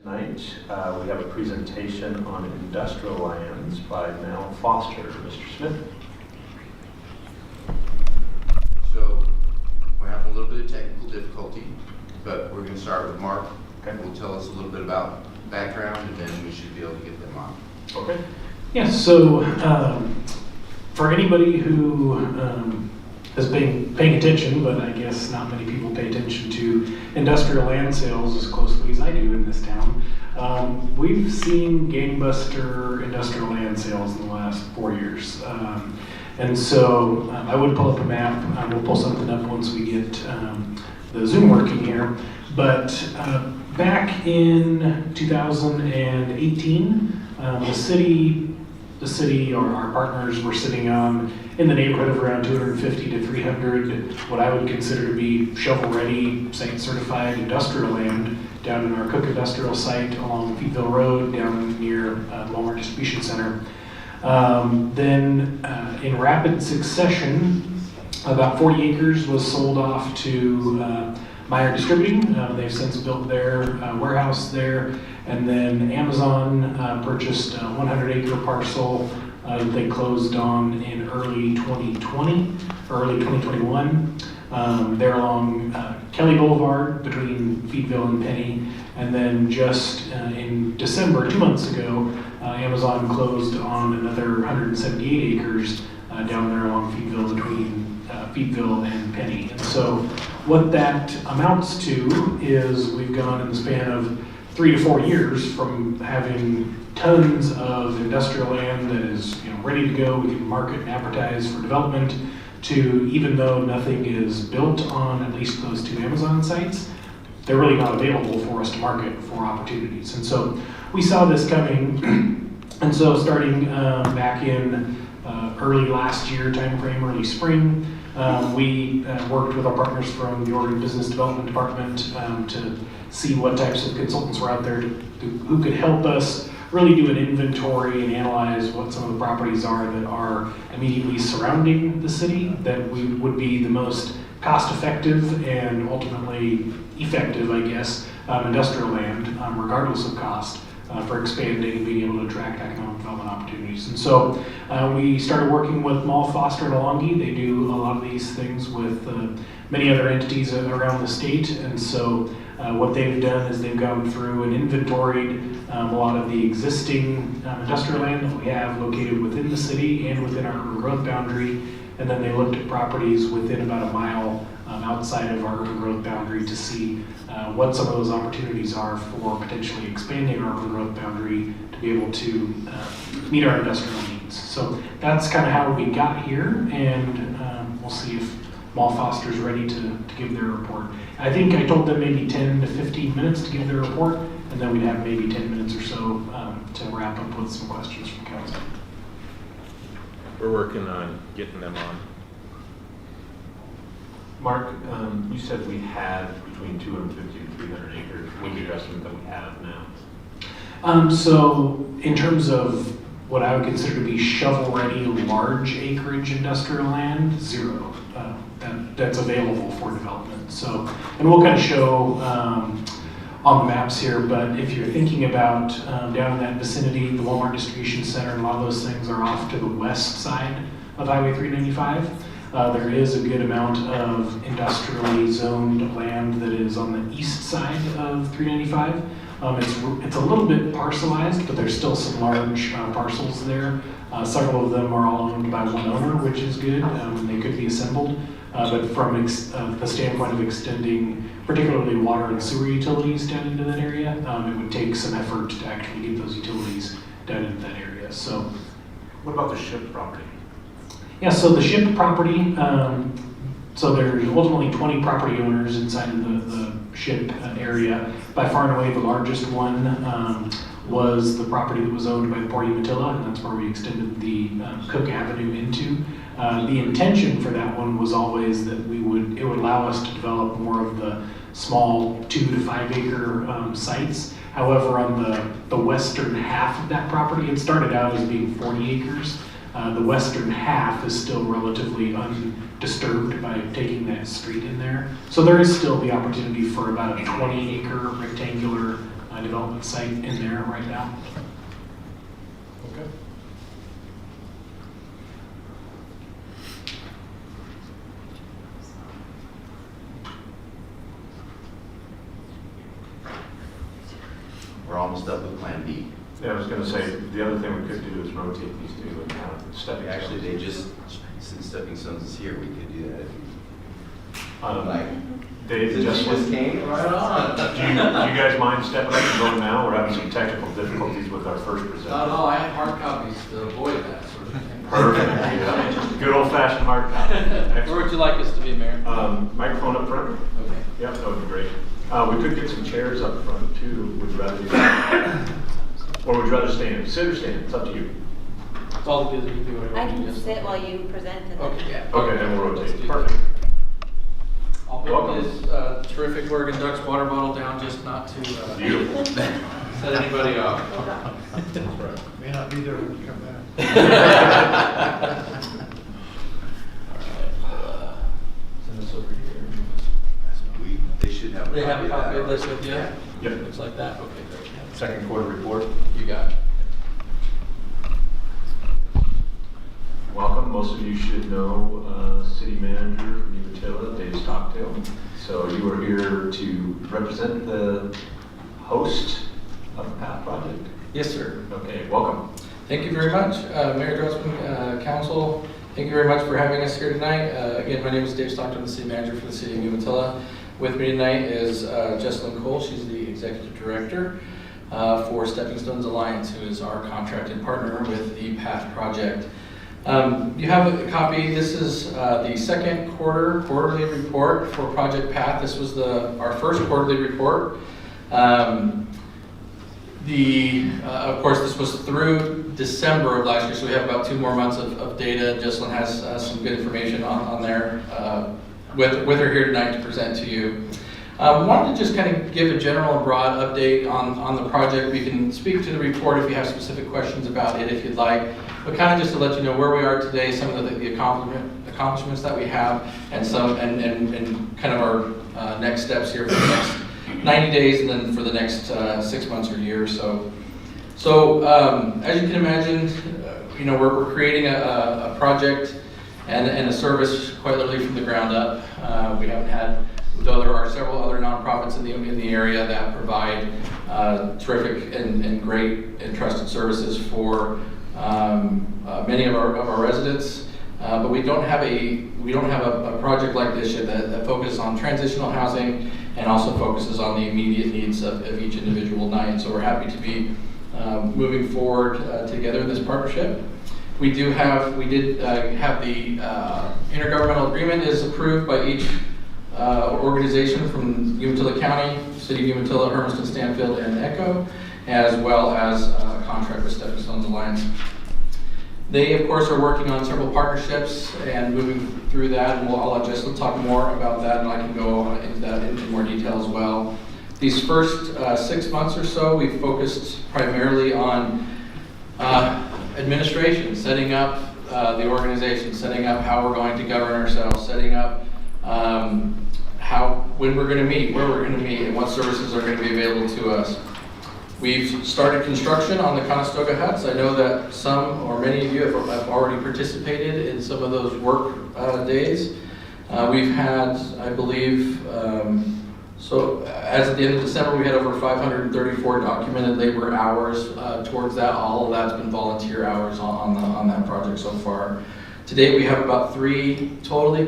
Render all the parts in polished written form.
Tonight, we have a presentation on industrial lands by Mel Foster. Mr. Smith. So we're having a little bit of technical difficulty, but we're going to start with Mark. Okay. Will tell us a little bit about background, and then we should be able to get them on. Okay. Yes, so for anybody who has been paying attention, but I guess not many people pay attention to industrial land sales as closely as I do in this town, we've seen gangbuster industrial land sales in the last 4 years. And so I would pull up a map. We'll pull something up once we get the Zoom working here. But back in 2018, the city or our partners were sitting on in the neighborhood of around 250 to 300 what I would consider to be shovel-ready, site-certified industrial land down in our Cook Industrial site along Feetville Road down near Walmart Distribution Center. Then in rapid succession, about 40 acres was sold off to Meyer Distributing. They've since built their warehouse there. And then Amazon purchased a 100-acre parcel that they closed on in early 2020, or early 2021. They're along Kelly Boulevard between Feetville and Penny. And then just in December, 2 months ago, Amazon closed on another 178 acres down there along Feetville between Feetville and Penny. And so what that amounts to is we've gone in the span of 3 to 4 years from having tons of industrial land that is ready to go, we can market and advertise for development, to even though nothing is built on at least those 2 Amazon sites, they're really not available for us to market for opportunities. And so we saw this coming, and so starting back in early last year timeframe, early spring, we worked with our partners from the Oregon Business Development Department to see what types of consultants were out there who could help us really do an inventory and analyze what some of the properties are that are immediately surrounding the city that would be the most cost-effective and ultimately effective, I guess, industrial land, regardless of cost, for expanding and being able to attract economic development opportunities. And so we started working with Mall Foster and Alongi. They do a lot of these things with many other entities around the state. And so what they've done is they've gone through and inventoried a lot of the existing industrial land that we have located within the city and within our urban growth boundary. And then they looked at properties within about a mile outside of our urban growth boundary to see what some of those opportunities are for potentially expanding our urban growth boundary to be able to meet our industrial needs. So that's kind of how we got here, and we'll see if Mall Foster's ready to give their report. I think I told them maybe 10 to 15 minutes to give their report, and then we'd have maybe 10 minutes or so to wrap up with some questions from council. We're working on getting them on. Mark, you said we had between 250 and 300 acres. What's the estimate that we have now? So in terms of what I would consider to be shovel-ready, large acreage industrial land, 0. That's available for development. So, and we'll kind of show on the maps here, but if you're thinking about down in that vicinity, the Walmart Distribution Center, and a lot of those things are off to the west side of Highway 395. There is a good amount of industrially zoned land that is on the east side of 395. It's a little bit parcelized, but there's still some large parcels there. Several of them are all owned by one owner, which is good, and they could be assembled. But from the standpoint of extending particularly water and sewer utilities down into that area, it would take some effort to actually get those utilities down into that area. So, What about the ship property? yeah, so the ship property, so there's ultimately 20 property owners inside of the ship area. By far and away the largest one was the property that was owned by the Port of Umatilla, and that's where we extended the Cook Avenue into. The intention for that one was always that it would allow us to develop more of the small 2 to 5 acre sites. However, on the western half of that property, it started out as being 40 acres. The western half is still relatively undisturbed by taking that street in there. So there is still the opportunity for about a 20 acre rectangular a development site in there right now. Okay. We're almost up with Plan B. Yeah, I was gonna say, the other thing we could do is rotate these two and have stepping stones. Actually, they just, since Stepping Stones is here, we could do that. Like, Dave, Since just you just came, right on. do you guys mind stepping up and going now? We're having some technical difficulties with our first presenter. Not at all, I have hard copies to avoid that sort of thing. Perfect, yeah. Good old fashioned hard copy. Where would you like us to be, Mayor? Microphone up front? Okay. Yep, that would be great. We could get some chairs up front too. Would you rather do or would you rather stand? Sit or stand? It's up to you. It's all good, you can do whatever. I you can just- sit while you present and then. Okay, yeah. Okay, then we'll Let's rotate. do Perfect. that. I'll put Welcome. this terrific Oregon Ducks water bottle down just not to Beautiful. set anybody off. May not be there when you come back. Send this over here. They should have. They have a copy of that. this with you? Yeah. Yep. Looks like that, okay, great. Second quarter report. You got it. Welcome. Most of you should know City Manager from Umatilla, Dave Stockdale. So you are here to represent the host of the PATH project. Yes, sir. Okay, welcome. Thank you very much, Mayor Dressman, Council. Thank you very much for having us here tonight. Again, my name is Dave Stockton, the City Manager for the City of Umatilla. With me tonight is Jessalyn Cole. She's the Executive Director for Stepping Stones Alliance, who is our contracted partner with the PATH project. You have a copy. This is the second quarterly report for Project PATH. This was our first quarterly report. Of course, this was through December of last year, so we have about 2 more months of data. Jessalyn has some good information on there with her here tonight to present to you. Wanted to just kind of give a general and broad update on the project. We can speak to the report if you have specific questions about it if you'd like, but kind of just to let you know where we are today, some of the accomplishments that we have, and kind of our next steps here for the next 90 days and then for the next 6 months or year or so. So as you can imagine, we're creating a project and a service quite literally from the ground up. We haven't had, though there are several other nonprofits in the area that provide terrific and great and trusted services for many of our residents, but we don't have a project like this yet that focuses on transitional housing and also focuses on the immediate needs of each individual night. So we're happy to be moving forward together in this partnership. We did have the intergovernmental agreement is approved by each organization from Umatilla County, City of Umatilla, Hermiston, Stanfield, and Echo, as well as a contract with Stepping Stones Alliance. They, of course, are working on several partnerships and moving through that, and I'll let Jessalyn talk more about that, and I can go into that in more detail as well. These first 6 months or so, we've focused primarily on administration, setting up the organization, setting up how we're going to govern ourselves, setting up when we're going to meet, where we're going to meet, and what services are going to be available to us. We've started construction on the Conestoga huts. I know that some or many of you have already participated in some of those work days. We've had, I believe, so as at the end of December, we had over 534 documented labor hours towards that. All of that's been volunteer hours on that project so far. To date, we have about 3 totally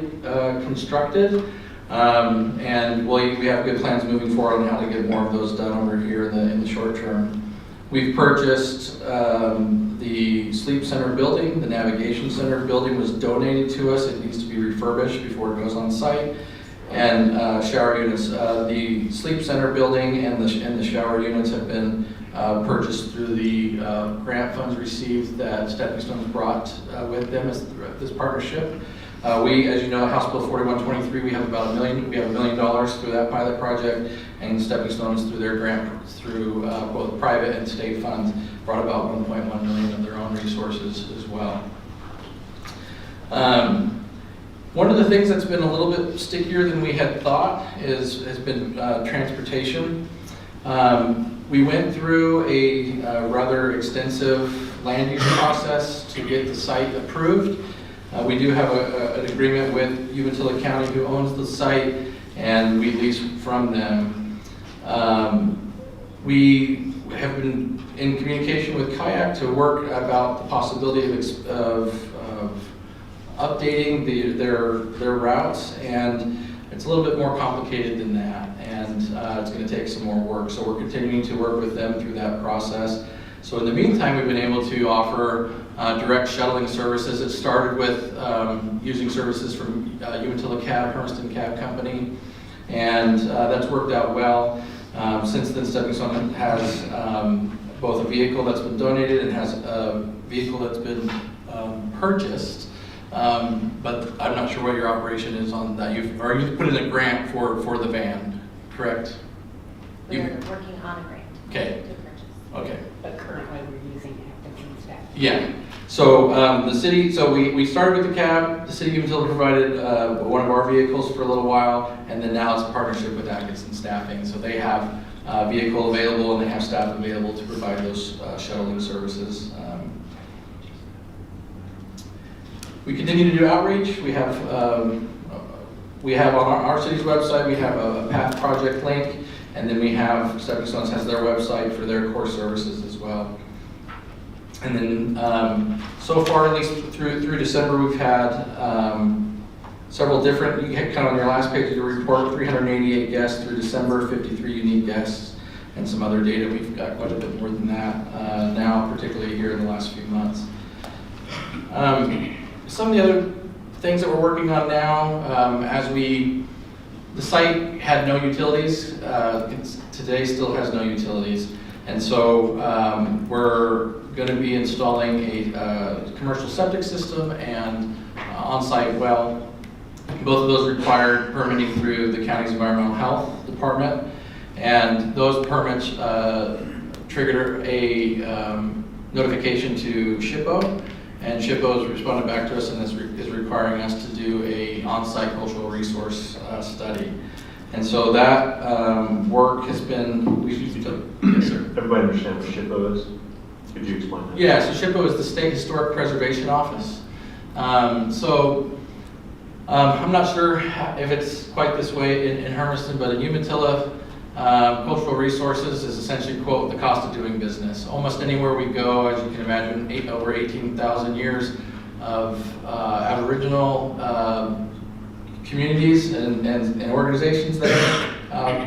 constructed. And we have good plans moving forward on how to get more of those done over here in the short term. We've purchased the sleep center building. The navigation center building was donated to us. It needs to be refurbished before it goes on site. And shower units. The sleep center building and the shower units have been purchased through the grant funds received that Stepping Stones brought with them as this partnership. We, as you know, House Bill 4123, we have about $1 million. We have $1 million through that pilot project, and Stepping Stones through their grant, through both private and state funds, brought about $1.1 million of their own resources as well. One of the things that's been a little bit stickier than we had thought has been transportation. We went through a rather extensive land use process to get the site approved. We do have an agreement with Umatilla County, who owns the site, and we lease from them. We have been in communication with Kayak to work about the possibility of updating their routes, and it's a little bit more complicated than that, and it's going to take some more work. So we're continuing to work with them through that process. So in the meantime, we've been able to offer direct shuttling services. It started with using services from Umatilla Cab, Hermiston Cab Company, and that's worked out well. Since then, Stepping Stone has both a vehicle that's been donated and has a vehicle that's been purchased. But I'm not sure what your operation is on that. You've put in a grant for the van, correct? We're working on a grant. Okay. To purchase. Okay. But currently we're using active and staff. Yeah. So the city, so we started with the cab. The city of Umatilla provided one of our vehicles for a little while, and then now it's a partnership with Atkinson Staffing. So they have a vehicle available and they have staff available to provide those shuttling services. We continue to do outreach. We have on our city's website, we have a PATH project link, and then we have Stepping Stones has their website for their core services as well. And then so far, at least through December, we've had several different, you had kind of on your last page of your report, 388 guests through December, 53 unique guests, and some other data. We've got quite a bit more than that now, particularly here in the last few months. Some of the other things that we're working on now, the site had no utilities, today still has no utilities. And so we're going to be installing a commercial septic system and on-site well. Both of those required permitting through the county's environmental health department. And those permits triggered a notification to SHPO. And SHPO has responded back to us and is requiring us to do a on-site cultural resource study. And so that work has been, yes, sir. Everybody understand what SHPO is? Could you explain that? Yeah, so SHPO is the State Historic Preservation Office. I'm not sure if it's quite this way in Hermiston, but in Umatilla, cultural resources is essentially, quote, the cost of doing business. Almost anywhere we go, as you can imagine, over 18,000 years of Aboriginal communities and organizations there.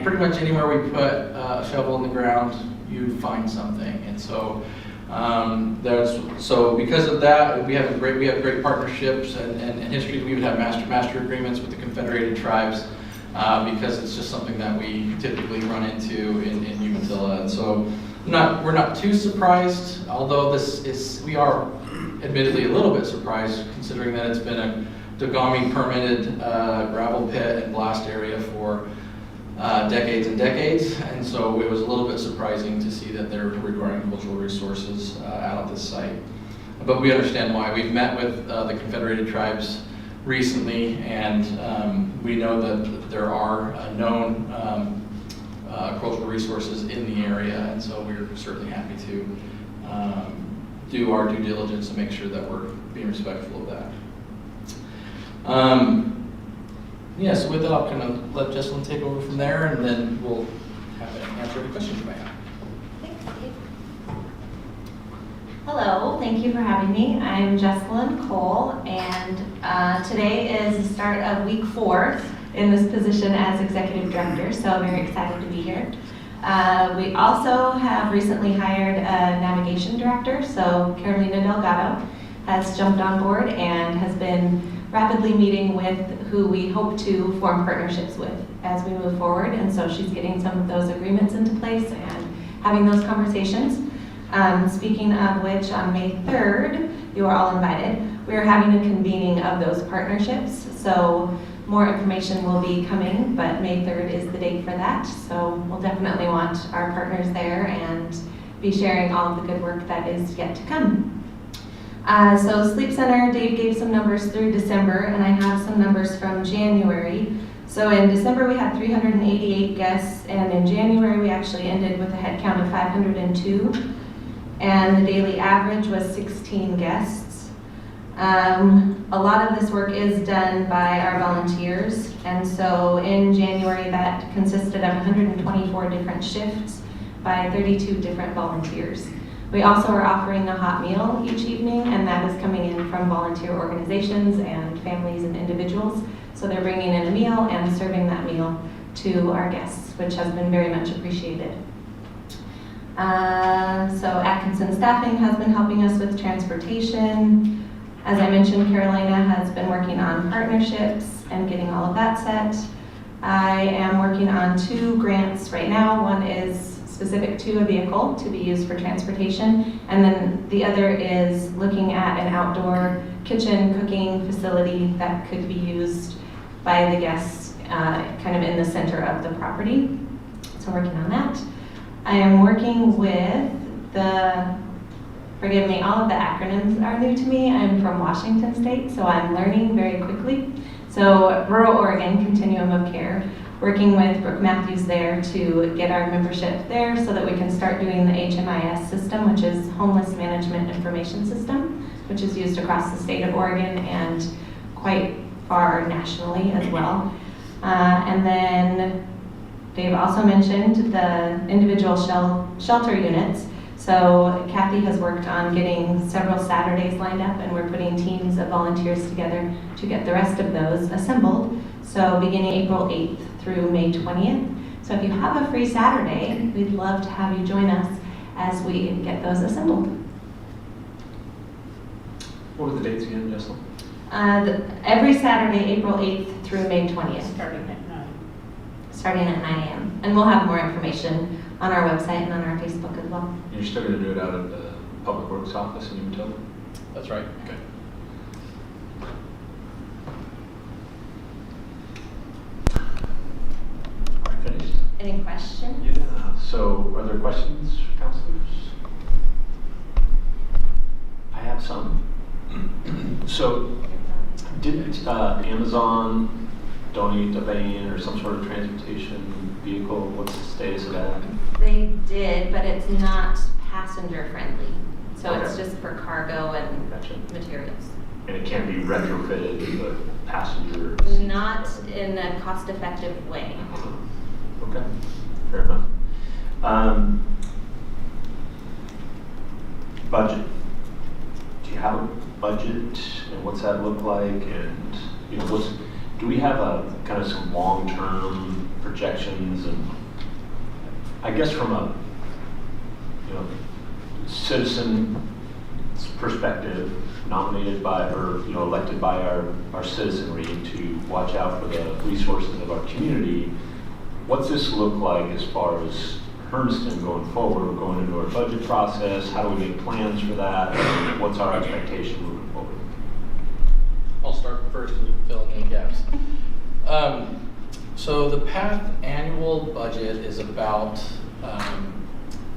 Pretty much anywhere we put a shovel in the ground, you find something. And so because of that, we have great partnerships and history. We would have master agreements with the Confederated Tribes. Because it's just something that we typically run into in Umatilla. And so we're not too surprised, although we are admittedly a little bit surprised considering that it's been a Dogami permitted gravel pit and blast area for decades and decades. And so it was a little bit surprising to see that they're requiring cultural resources out at this site. But we understand why. We've met with the Confederated Tribes recently, and we know that there are known cultural resources in the area, and so we're certainly happy to do our due diligence to make sure that we're being respectful of that. So with that, I'll kind of let Jessalyn take over from there, and then we'll answer any questions you may have. Thanks, Steve. Hello, thank you for having me. I'm Jessalyn Cole, and today is the start of week 4 in this position as executive director, so I'm very excited to be here. We also have recently hired a navigation director, so Carolina Delgado has jumped on board and has been rapidly meeting with who we hope to form partnerships with as we move forward, and so she's getting some of those agreements into place and having those conversations. Speaking of which, on May 3rd, you are all invited. We are having a convening of those partnerships, so more information will be coming, but May 3rd is the date for that. So we'll definitely want our partners there and be sharing all of the good work that is yet to come. So Sleep Center, Dave gave some numbers through December, and I have some numbers from January. So in December, we had 388 guests, and in January, we actually ended with a head count of 502, and the daily average was 16 guests. A lot of this work is done by our volunteers, and so in January, that consisted of 124 different shifts by 32 different volunteers. We also are offering a hot meal each evening, and that is coming in from volunteer organizations and families and individuals. So they're bringing in a meal and serving that meal to our guests, which has been very much appreciated. So Atkinson Staffing has been helping us with transportation. As I mentioned, Carolina has been working on partnerships and getting all of that set. I am working on 2 grants right now. One is specific to a vehicle to be used for transportation, and then the other is looking at an outdoor kitchen cooking facility that could be used by the guests kind of in the center of the property. So working on that. I am working with forgive me, all of the acronyms are new to me. I'm from Washington State, so I'm learning very quickly. So Rural Oregon Continuum of Care, working with Brooke Matthews there to get our membership there so that we can start doing the HMIS system, which is Homeless Management Information System, which is used across the state of Oregon and quite far nationally as well. And then Dave also mentioned the individual shelter units. So Kathy has worked on getting several Saturdays lined up, and we're putting teams of volunteers together to get the rest of those assembled. So beginning April 8th through May 20th. So if you have a free Saturday, we'd love to have you join us as we get those assembled. What were the dates again, Jesselyn? Every Saturday, April 8th through May 20th. Starting at 9. Starting at 9 a.m. And we'll have more information on our website and on our Facebook as well. You're still going to do it out of the Public Works office in Umatilla? That's right. Okay. All right, finished? Any questions? Yeah. So are there questions, counselors? I have some. So didn't Amazon donate a van or some sort of transportation vehicle? What's the status of that? They did, but it's not passenger friendly. So it's Okay. just for cargo and Gotcha. materials. And it can be retrofitted to the passenger? Not in a cost effective way. Okay, fair enough. Budget. Do you have a budget, and what's that look like? And you know, do we have a kind of some long-term projections? And I guess from a citizen perspective, nominated by or elected by our citizenry to watch out for the resources of our community, what's this look like as far as Hermiston going forward? We're going into our budget process. How do we make plans for that? What's our expectation moving forward? I'll start first and you can fill in any gaps. So the PATH annual budget is about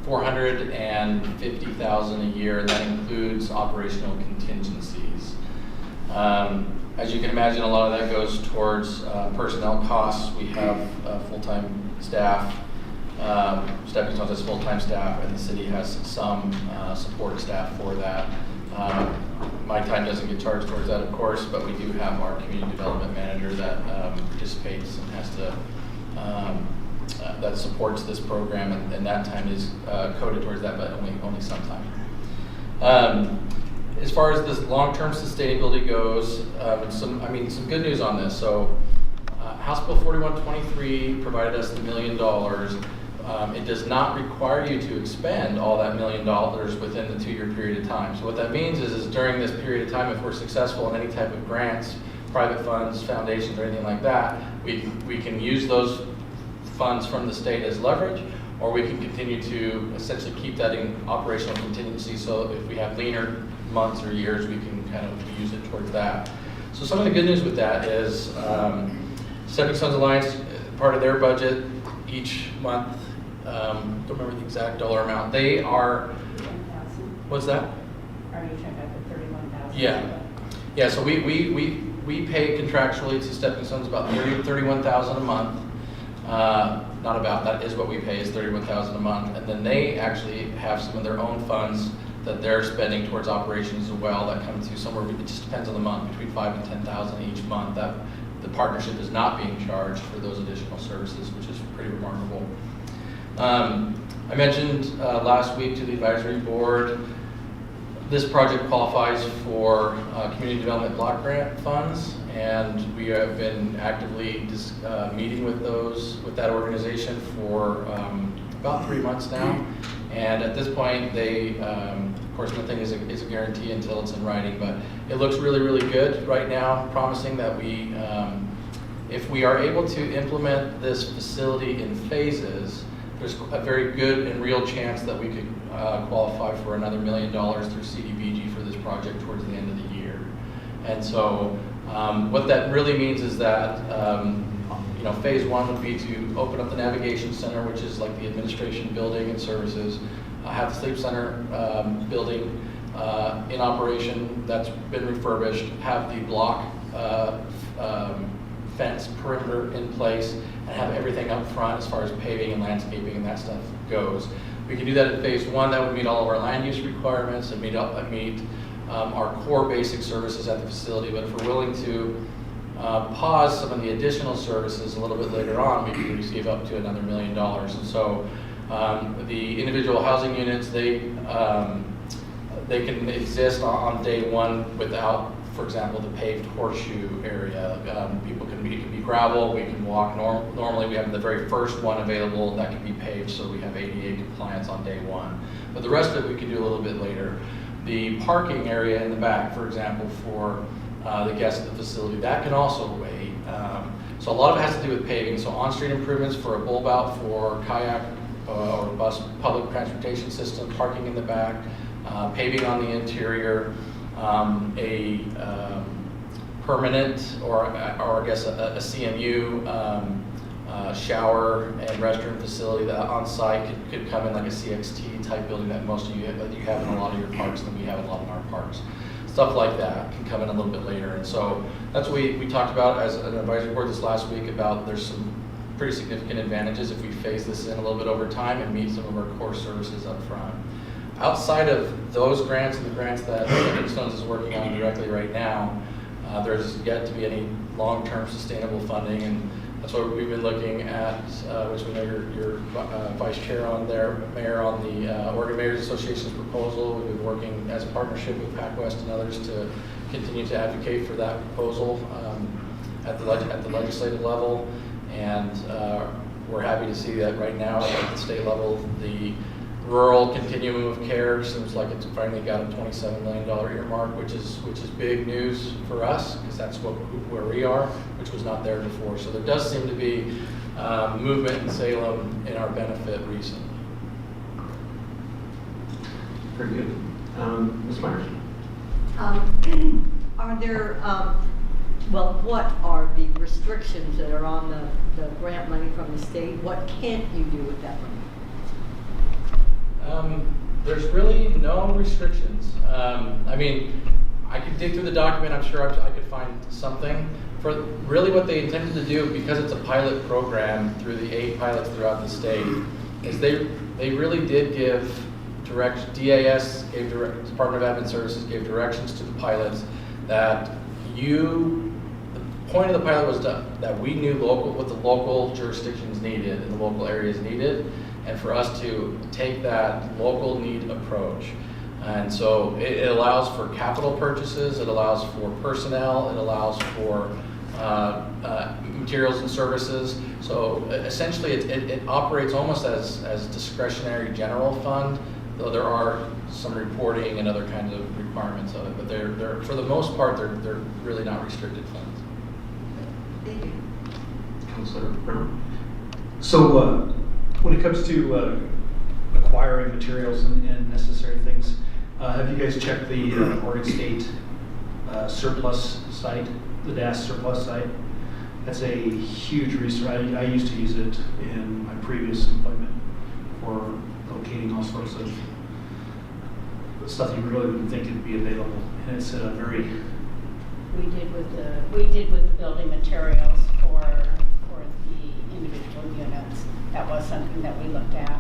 $450,000 a year, and that includes operational contingencies. As you can imagine, a lot of that goes towards personnel costs. We have full-time staff. Stepping Stones has full-time staff, and the city has some support staff for that. My time doesn't get charged towards that, of course, but we do have our community development manager that participates and has to that supports this program, and that time is coded towards that, but only some time. As far as this long-term sustainability goes, some good news on this. So House Bill 4123 provided us the $1 million. It does not require you to expend all that $1 million within the 2-year period of time. So what that means is during this period of time, if we're successful in any type of grants, private funds, foundations, or anything like that, we can use those funds from the state as leverage, or we can continue to essentially keep that in operational contingency. So if we have leaner months or years, we can kind of use it towards that. So some of the good news with that is Stepping Stones Alliance, part of their budget each month, don't remember the exact dollar amount. They are, 31,000. what's that? Are you talking about the 31,000? Yeah. Yeah, so we we pay contractually to Stepping Stones about $31,000 a month. Not about, that is what we pay, is $31,000 a month. And then they actually have some of their own funds that they're spending towards operations as well that come to somewhere, it just depends on the month, between $5,000 and $10,000 each month. That the partnership is not being charged for those additional services, which is pretty remarkable. I mentioned last week to the advisory board, this project qualifies for community development block grant funds, and we have been actively meeting with that organization for about 3 months now. And at this point, they, of course, nothing is a guarantee until it's in writing, but it looks really, really good right now, promising that we, if we are able to implement this facility in phases, there's a very good and real chance that we could qualify for another $1 million through CDBG for this project towards the end of the year. And so what that really means is that phase 1 would be to open up the navigation center, which is like the administration building and services, have the sleep center building in operation that's been refurbished, have the block fence perimeter in place, and have everything up front as far as paving and landscaping and that stuff goes. We can do that in phase 1. That would meet all of our land use requirements and meet our core basic services at the facility. But if we're willing to pause some of the additional services a little bit later on, we can receive up to another $1 million. And so the individual housing units, they can exist on day 1 without, for example, the paved horseshoe area. It can be gravel, we can walk. Normally we have the very first one available that can be paved, so we have ADA compliance on day 1. But the rest of it we can do a little bit later. The parking area in the back, for example, for the guests at the facility, that can also wait. So a lot of it has to do with paving. So on-street improvements for a bulb out for kayak or bus public transportation system, parking in the back, paving on the interior, a permanent or I guess a CMU shower and restroom facility that on site could come in like a CXT type building that most of you have in a lot of your parks and we have in a lot of our parks. Stuff like that can come in a little bit later. And so that's what we talked about as an advisory board this last week about there's some pretty significant advantages if we phase this in a little bit over time and meet some of our core services up front. Outside of those grants and the grants that Stepping Stones is working on directly right now, there's yet to be any long-term sustainable funding, and that's what we've been looking at, which we know you're vice chair on there, mayor, on the Oregon Mayors Association's proposal. We've been working as a partnership with PacWest and others to continue to advocate for that proposal at the legislative level, and we're happy to see that right now at the state level, the rural continuum of care seems like it's finally got a $27 million earmark, which is big news for us because that's where we are, which was not there before. So there does seem to be movement in Salem in our benefit recently. Very good. Ms. Myers? Are there, what are the restrictions that are on the grant money from the state? What can't you do with that money? There's really no restrictions. I mean, I could dig through the document, I'm sure I could find something. For really what they intended to do, because it's a pilot program through the 8 pilots throughout the state, is they really did give DAS gave Department of Admin Services gave directions to the pilots that the point of the pilot was that we knew what the local jurisdictions needed and the local areas needed, and for us to take that local need approach. And so it allows for capital purchases, it allows for personnel, it allows for materials and services. So essentially it operates almost as discretionary general fund, though there are some reporting and other kinds of requirements of it, but they're for the most part, they're really not restricted funds. Thank you. Councilor Brown? So when it comes to acquiring materials and necessary things, have you guys checked the Oregon State surplus site, the DAS surplus site? That's a huge resource. I used to use it in my previous employment for locating all sorts of stuff you really wouldn't think would be available. And it's a very We did with the building materials for the individual units. That was something that we looked at.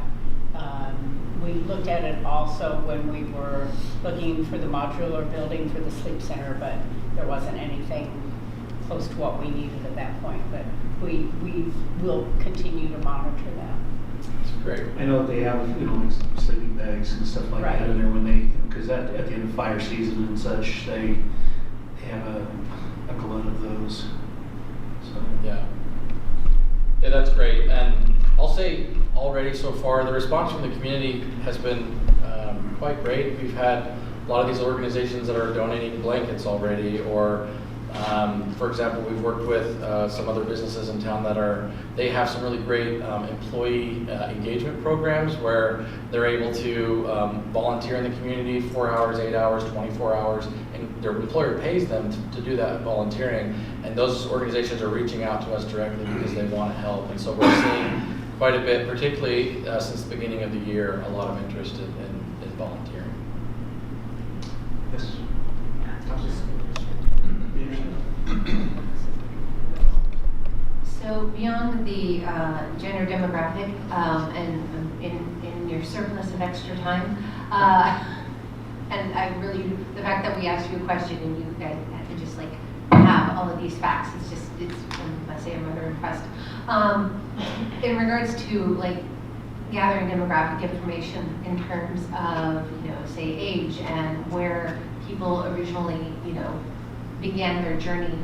We looked at it also when we were looking for the modular building for the sleep center, but there wasn't anything close to what we needed at that point. But we will continue to monitor that. It's great. I know they have, like sleeping bags and stuff like Right. that in there when they, because at the end of fire season and such, they have a glut of those. So. Yeah. Yeah, that's great. And I'll say already so far, the response from the community has been quite great. We've had a lot of these organizations that are donating blankets already, or for example, we've worked with some other businesses in town they have some really great employee engagement programs where they're able to volunteer in the community 4 hours, 8 hours, 24 hours, and their employer pays them to do that volunteering. And those organizations are reaching out to us directly because they want to help. And so we're seeing quite a bit, particularly since the beginning of the year, a lot of interest in volunteering. Yes. So beyond the gender demographic and in your surplus of extra time, and I really, the fact that we asked you a question and you guys had to just like have all of these facts, I say I'm rather impressed. In regards to like gathering demographic information in terms of, say age and where people originally, began their journey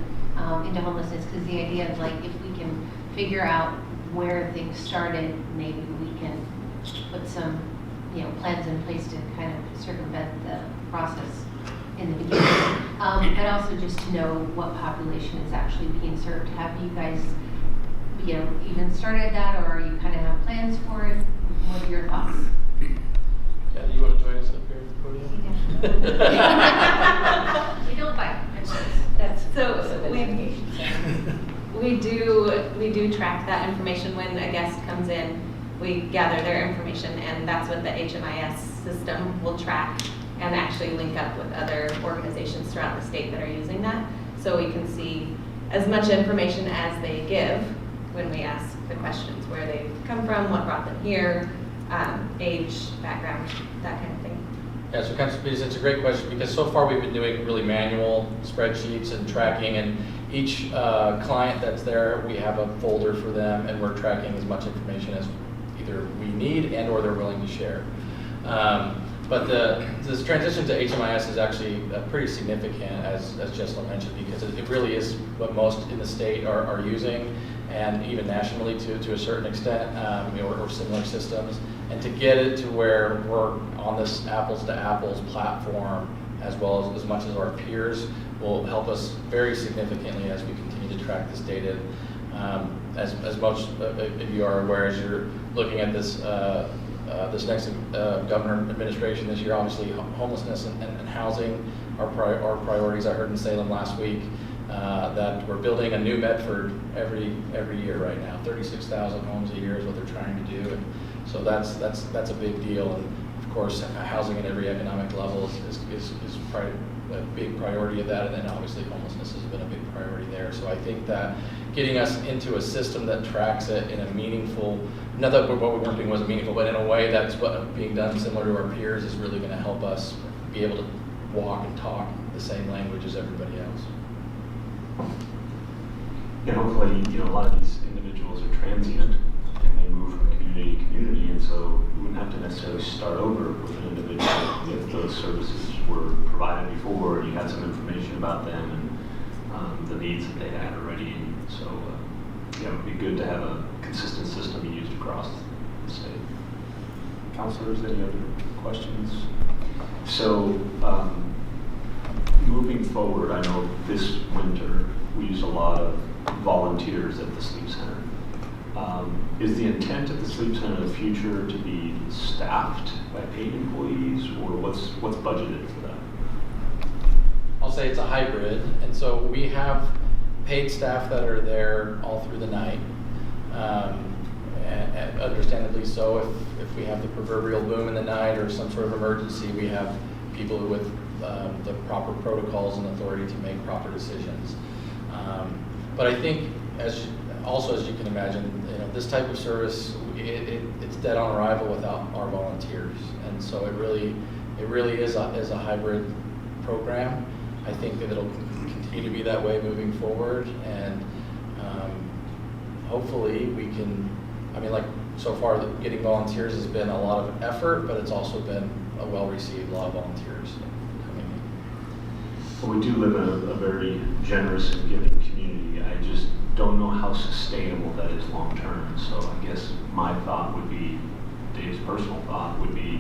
into homelessness, because the idea of like, if we can figure out where things started, maybe we can put some, plans in place to kind of circumvent the process in the beginning. But also just to know what population is actually being served. Have you guys, even started that, or you kind of have plans for it? What are your thoughts? Yeah, you want to join us up here at the podium? Yeah. We don't bite. That's So we do track that information when a guest comes in. We gather their information, and that's what the HMIS system will track and actually link up with other organizations throughout the state that are using that. So we can see as much information as they give when we ask the questions, where they've come from, what brought them here, age, background, that kind of thing. Yeah, so it's a great question, because so far we've been doing really manual spreadsheets and tracking, and each client that's there, we have a folder for them, and we're tracking as much information as either we need and or they're willing to share. But this transition to HMIS is actually pretty significant, as Jessalyn mentioned, because it really is what most in the state are using, and even nationally to a certain extent, or similar systems. And to get it to where we're on this apples to apples platform, as well as much as our peers, will help us very significantly as we continue to track this data. As most of you are aware, as you're looking at this next governor administration this year, obviously homelessness and housing are priorities. I heard in Salem last week that we're building a new Medford every year right now. 36,000 homes a year is what they're trying to do, and so that's a big deal. And of course, housing at every economic level is a big priority of that, and then obviously homelessness has been a big priority there. So I think that getting us into a system that tracks it in a meaningful, not that what we weren't doing wasn't meaningful, but in a way that's what being done similar to our peers is really going to help us be able to walk and talk the same language as everybody else. And hopefully, a lot of these individuals are transient and they move from community to community, and so we wouldn't have to necessarily start over with an individual if those services were provided before, and you had some information about them and the needs that they had already. And so, it would be good to have a consistent system used across the state. Counselors, any other questions? So, moving forward, I know this winter we used a lot of volunteers at the sleep center. Is the intent of the sleep center in the future to be staffed by paid employees, or what's budgeted for that? I'll say it's a hybrid, and so we have paid staff that are there all through the night, and understandably so. If we have the proverbial boom in the night or some sort of emergency, we have people with the proper protocols and authority to make proper decisions. But I think, as you can imagine, this type of service, it's dead on arrival without our volunteers, and so it really is a hybrid program. I think that it'll continue to be that way moving forward, and hopefully we can. So far, getting volunteers has been a lot of effort, but it's also been a well-received. A lot of volunteers coming in. Well, we do live in a very generous and giving community. I just don't know how sustainable that is long-term. So I guess my thought would be, Dave's personal thought would be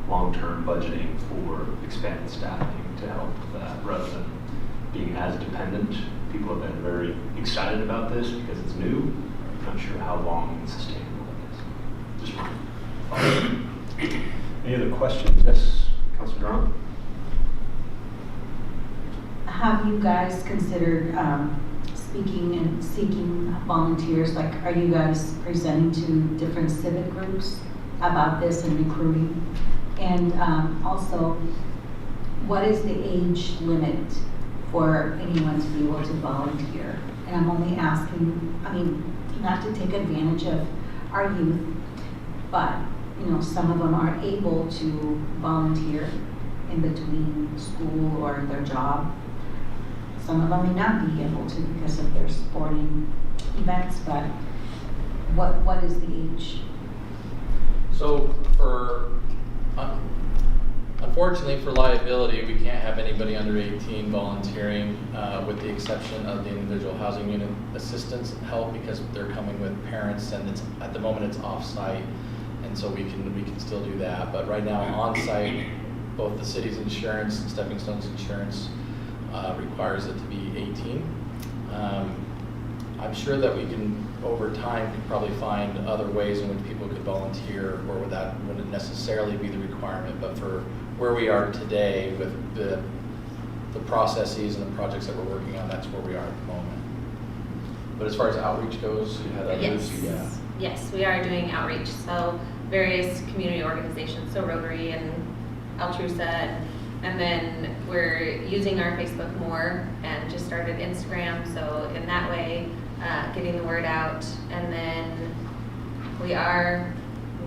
long-term budgeting for expanded staffing to help with that rather than being as dependent. People have been very excited about this because it's new. I'm not sure how long and sustainable it is. Just one. Any other questions? Yes, Councilor Durham? Have you guys considered speaking and seeking volunteers? Like, are you guys presenting to different civic groups about this and recruiting? And also, what is the age limit for anyone to be able to volunteer? And I'm only asking, not to take advantage of our youth, but some of them are able to volunteer in between school or their job. Some of them may not be able to because of their sporting events, but what is the age? So unfortunately for liability, we can't have anybody under 18 volunteering, with the exception of the individual housing unit assistance help, because they're coming with parents, and at the moment it's off-site, and so we can still do that. But right now on-site, both the city's insurance and Stepping Stone's insurance requires it to be 18. I'm sure that we can, over time, could probably find other ways in which people could volunteer, or that wouldn't necessarily be the requirement. But for where we are today with the processes and the projects that we're working on, that's where we are at the moment. But as far as outreach goes, you had others? Yeah. Yes, we are doing outreach. So various community organizations, so Rotary and Altrusa, and then we're using our Facebook more and just started Instagram. So in that way, getting the word out. And then I'm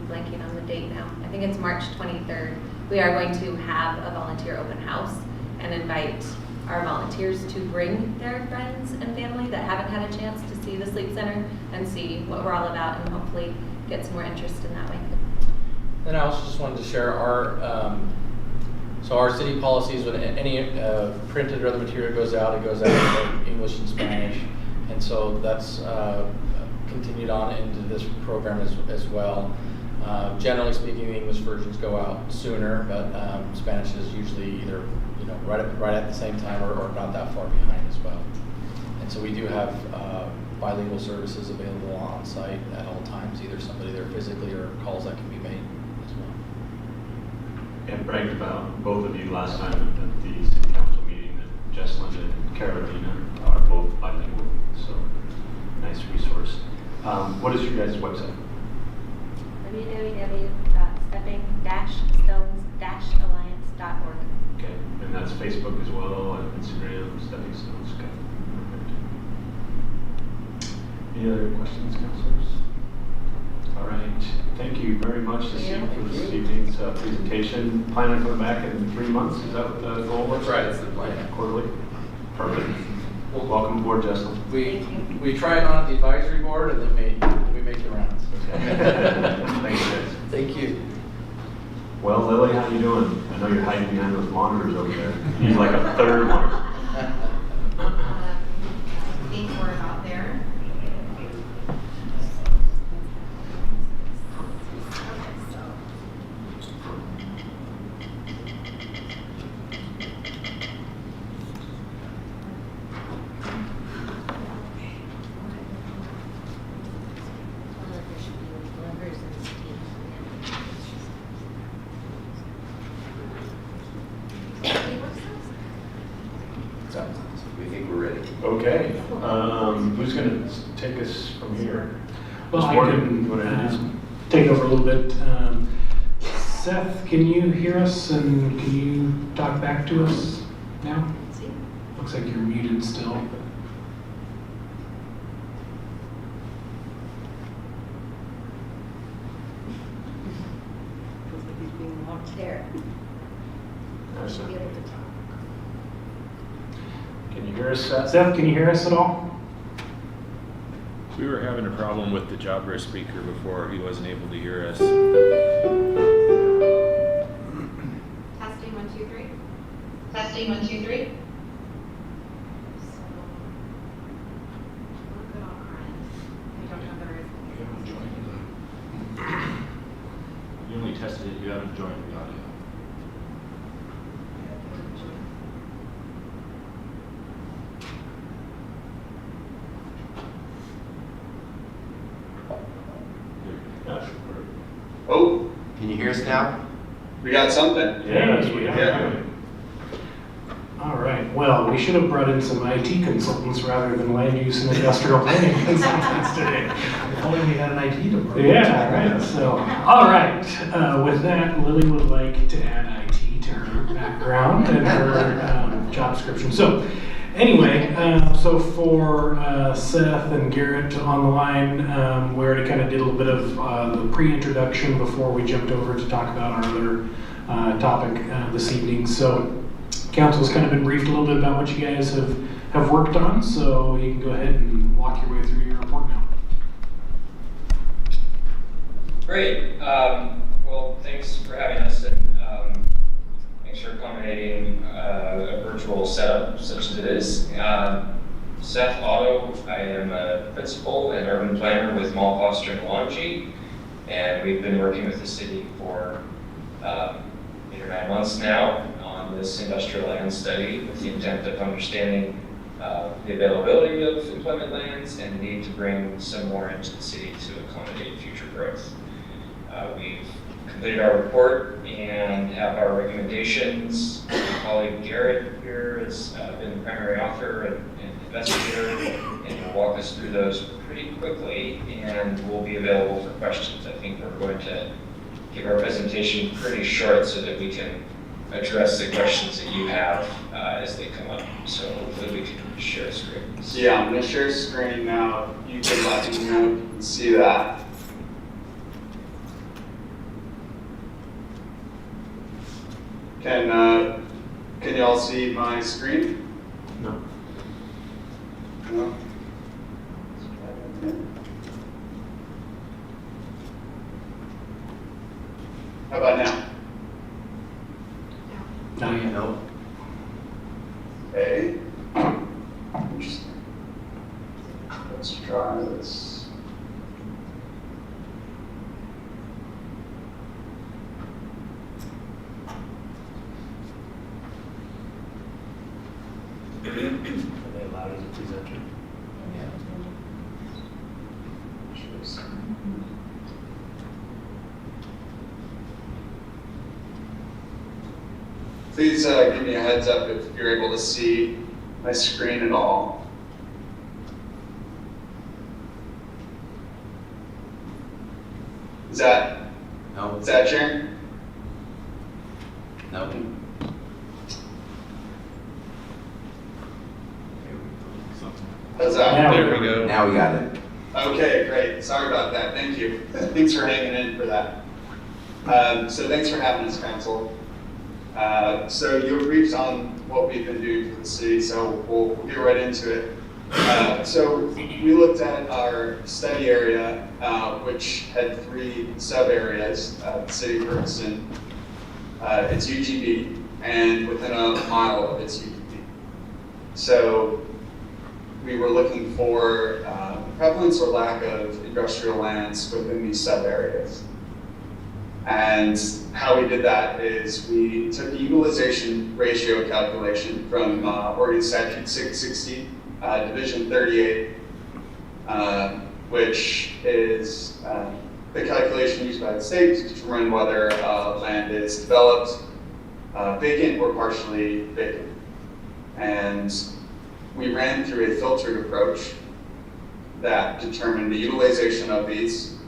blanking on the date now. I think it's March 23rd. We are going to have a volunteer open house and invite our volunteers to bring their friends and family that haven't had a chance to see the Sleep Center and see what we're all about, and hopefully get some more interest in that way. And I also just wanted to share our city policies. When any printed or other material goes out, it goes out in English and Spanish, and so that's continued on into this program as well. Generally speaking, the English versions go out sooner, but Spanish is usually either right at the same time or not that far behind as well. And so we do have bilingual services available on site at all times, either somebody there physically or calls that can be made as well. And bragged about both of you last time at the city council meeting that Jesslyn and Carolina are both bilingual, so nice resource. What is your guys' website? www.stepping-stones-alliance.org. Okay, and that's Facebook as well, and Instagram, Stepping Stones. Okay, perfect. Any other questions, councilors? All right, thank you very much for this evening's presentation. Planning to come back in 3 months, is that what the goal was? That's right, it's the plan. Quarterly? Perfect. Well, welcome aboard, Jesslyn. We tried on at the advisory board, and then we make the rounds. Okay. Thanks, guys. Thank you. Well, Lily, how you doing? I know you're hiding behind those monitors over there. You need like a third one. I think we're about there. We think we're ready. Okay, who's going to take us from here? Well, I Morgan, can you wanna introduce? take over a little bit. Seth, can you hear us and can you talk back to us now? Looks like you're muted still. Feels like he's being watched there. Can you hear us, Seth? Seth, can you hear us at all? We were having a problem with the Jabra speaker before. He wasn't able to hear us. Testing, 1, 2, 3. Testing, 1, 2, 3. So, we're good on our end. I don't know there is. You haven't joined You only tested it, you haven't joined the audio. Oh, Can you hear us now? we got something. Yes, we Yeah. All right, well, we should have brought in some IT consultants rather than land use and industrial planning consultants today. If only we had an IT department. Yeah, right, so, all right, with that, Lily would like to add IT to her background and her job description. So, anyway, so for Seth and Garrett on the line, we already kind of did a little bit of the pre-introduction before we jumped over to talk about our other topic this evening. So, council's kind of been briefed a little bit about what you guys have worked on, so you can go ahead and walk your way through your report now. Great. Well, thanks for having us, and thanks for accommodating a virtual setup such as it is. Seth Otto, I am a principal and urban planner with Mall Foster and Wonji, and we've been working with the city for 8 or 9 months now on this industrial land study with the intent of understanding the availability of employment lands and the need to bring some more into the city to accommodate future growth. We've completed our report and have our recommendations. My colleague Garrett here has been the primary author and investigator, and will walk us through those pretty quickly, and will be available for questions. I think we're going to keep our presentation pretty short so that we can address the questions that you have as they come up. So hopefully we can share a screen. Yeah, I'm gonna share screen now. You can let me know if you can see that. Can y'all see my screen? No. No. How about now? Not yet. No. Okay. Interesting. Let's try this. Are they allowed as a presenter? Please give me a heads up if you're able to see my screen at all. Is that sharing? No. How's that? Now There we go. Now we got it. Okay, great. Sorry about that. Thank you. Thanks for hanging in for that. So thanks for having us, council. So you were briefed on what we've been doing for the city, so we'll get right into it. So we looked at our study area, which had 3 sub-areas, the city of Hermiston, its UGB, and within a mile of its UGB. So we were looking for prevalence or lack of industrial lands within these sub-areas. And how we did that is we took the utilization ratio calculation from Oregon Statute 660, Division 38, which is the calculation used by the state to determine whether land is developed, vacant, or partially vacant. And we ran through a filtered approach that determined the utilization of these,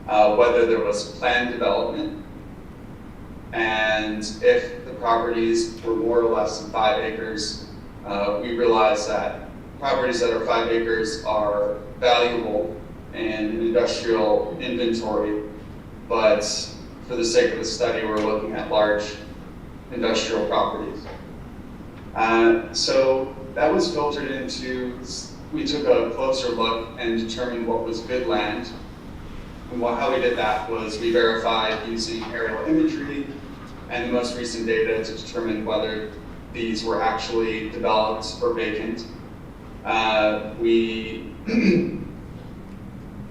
whether there was planned development, And if the properties were more or less than 5 acres, we realized that properties that are 5 acres are valuable in an industrial inventory, but for the sake of the study, we're looking at large industrial properties. So that was filtered into, we took a closer look and determined what was good land. And how we did that was we verified using aerial imagery and the most recent data to determine whether these were actually developed or vacant. We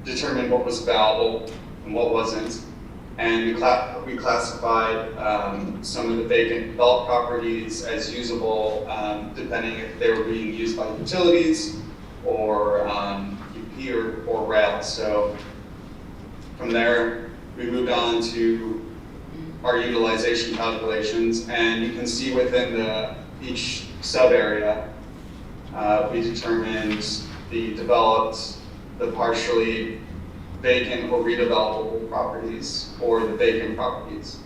determined what was valuable and what wasn't. And we classified some of the vacant developed properties as usable, depending if they were being used by utilities or UP or rail. So from there, we moved on to our utilization calculations, and you can see within each sub area, we determined the developed, the partially vacant or redevelopable properties, or the vacant properties.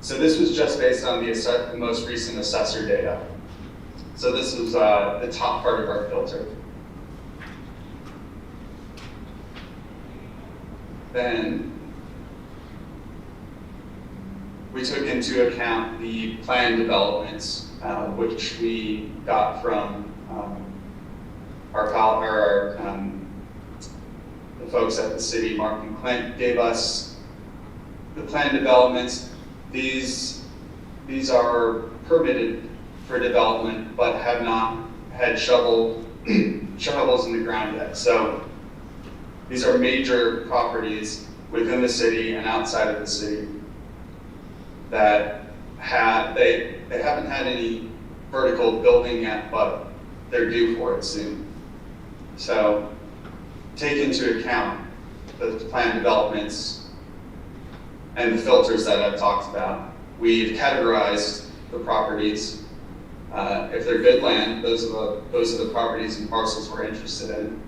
So this was just based on the most recent assessor data. So this was the top part of our filter. Then we took into account the planned developments, which we got from the folks at the city. Mark and Clint gave us the planned developments. These are permitted for development, but have not had shovels in the ground yet. So these are major properties within the city and outside of the city that they haven't had any vertical building yet, but they're due for it soon. So take into account the planned developments and the filters that I've talked about. We've categorized the properties. If they're good land, those are the properties and parcels we're interested in.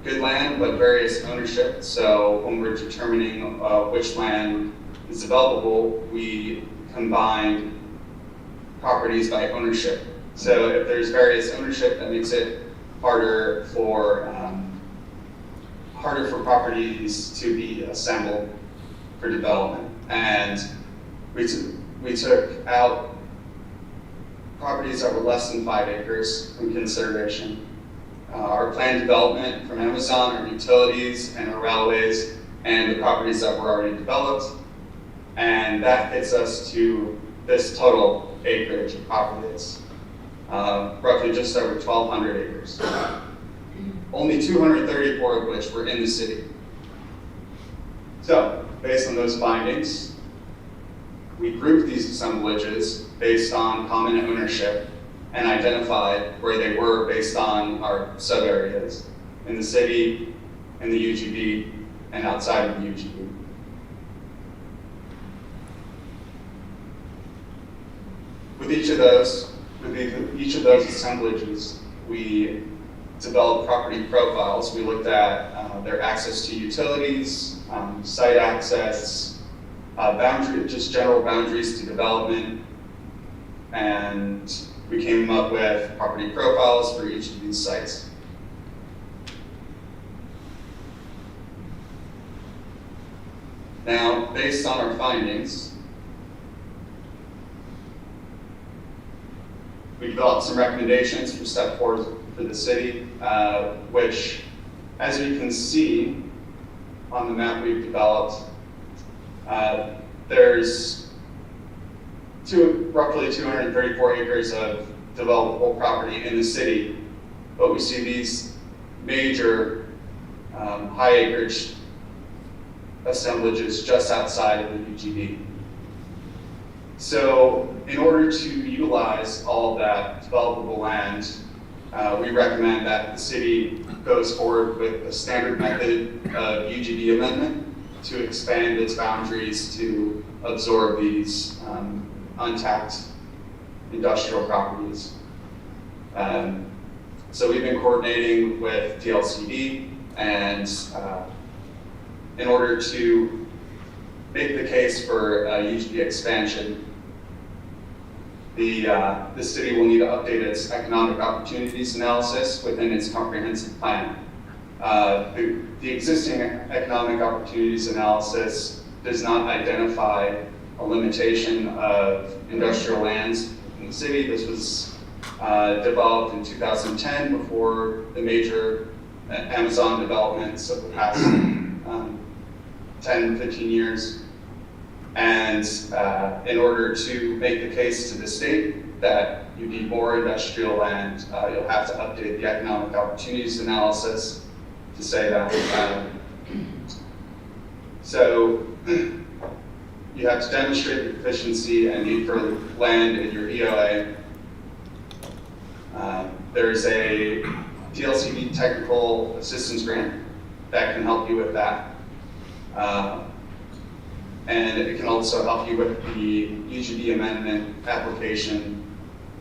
Good land, but various ownership. So when we're determining which land is developable, we combine properties by ownership. So if there's various ownership, that makes it harder for properties to be assembled for development. And we took out properties that were less than 5 acres from consideration. Our planned development from Amazon, our utilities, and our railways, and the properties that were already developed. And that gets us to this total acreage of properties, roughly just over 1,200 acres. Only 234 of which were in the city. So, based on those findings, we grouped these assemblages based on common ownership and identified where they were based on our sub-areas in the city, in the UGB, and outside of the UGB. With each of those assemblages, we developed property profiles. We looked at their access to utilities, site access, just general boundaries to development, and we came up with property profiles for each of these sites. Now, based on our findings, we developed some recommendations for step 4 for the city, which, as you can see on the map we've developed, there's roughly 234 acres of developable property in the city, but we see these major high acreage assemblages just outside of the UGB. So in order to utilize all of that developable land, we recommend that the city goes forward with a standard method of UGB amendment to expand its boundaries to absorb these untapped industrial properties. So we've been coordinating with TLCD, and in order to make the case for UGB expansion, the city will need to update its economic opportunities analysis within its comprehensive plan. The existing economic opportunities analysis does not identify a limitation of industrial lands in the city. This was developed in 2010 before the major Amazon developments of the past 10, 15 years. And in order to make the case to the state that you need more industrial land, you'll have to update the economic opportunities analysis to say that. So you have to demonstrate the efficiency and need for land in your EOA. There's a DLCD technical assistance grant that can help you with that. And it can also help you with the UGB amendment application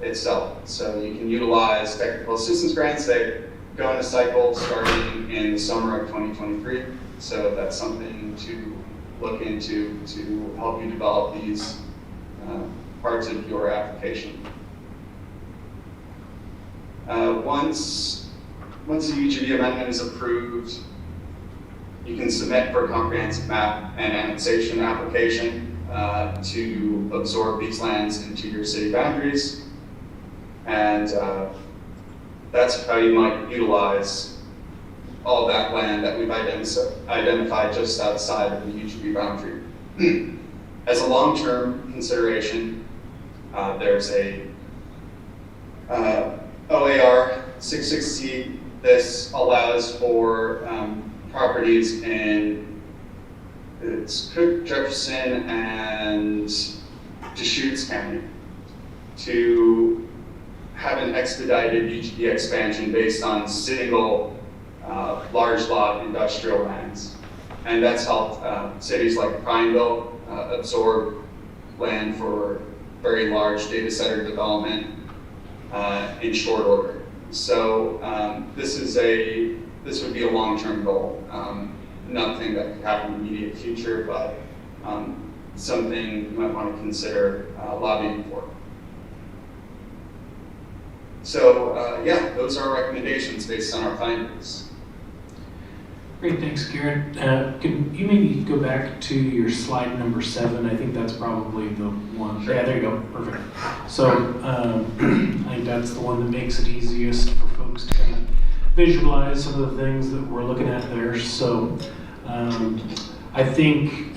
itself. So you can utilize technical assistance grants that go in a cycle starting in the summer of 2023. So that's something to look into to help you develop these parts of your application. Once the UGB amendment is approved, you can submit for a comprehensive map and annexation application to absorb these lands into your city boundaries. And that's how you might utilize all of that land that we've identified just outside of the UGB boundary. As a long-term consideration, there's a OAR 660. This allows for properties in Cook, Jefferson, and Deschutes County to have an expedited UGB expansion based on single large lot industrial lands. And that's helped cities like Prineville absorb land for very large data center development in short order. So this would be a long-term goal. Nothing that could happen in the immediate future, but something you might want to consider lobbying for. So yeah, those are our recommendations based on our findings. Great, thanks, Garrett. Can you maybe go back to your slide number 7? I think that's probably the one. Sure. Yeah, there you go. Perfect. So I think that's the one that makes it easiest for folks to kind of visualize some of the things that we're looking at there. So I think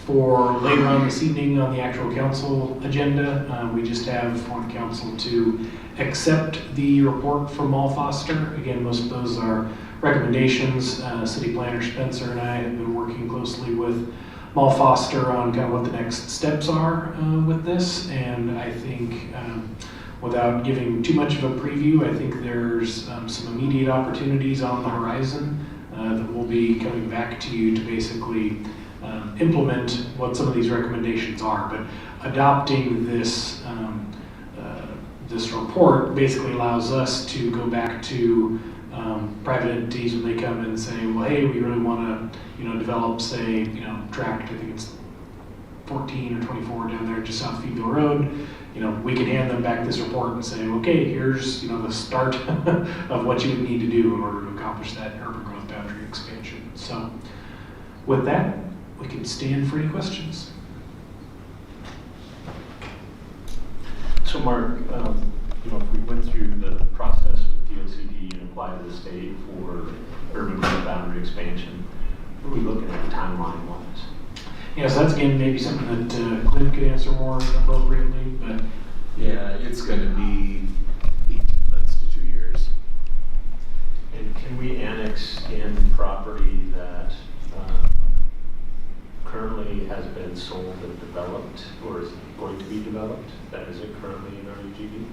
for later on this evening on the actual council agenda, we just have on council to accept the report from Mal Foster. Again, most of those are recommendations. City Planner Spencer and I have been working closely with Mal Foster on kind of what the next steps are with this. And I think without giving too much of a preview, I think there's some immediate opportunities on the horizon that will be coming back to you to basically implement what some of these recommendations are. But adopting this this report basically allows us to go back to private entities when they come in and say, well, hey, we really want to, develop, say, tract, I think it's 14 or 24 down there just south of Feedville Road. We can hand them back this report and say, okay, here's, the start of what you would need to do in order to accomplish that urban growth boundary expansion. So with that, we can stand for any questions. So Mark, if we went through the process with DOCD and applied to the state for urban growth boundary expansion, what are we looking at timeline-wise? Yeah, so that's again maybe something that Clint could answer more appropriately, but yeah, it's going to be 18 months to 2 years. And can we annex in property that currently has been sold and developed, or is going to be developed, that isn't currently in our UGB?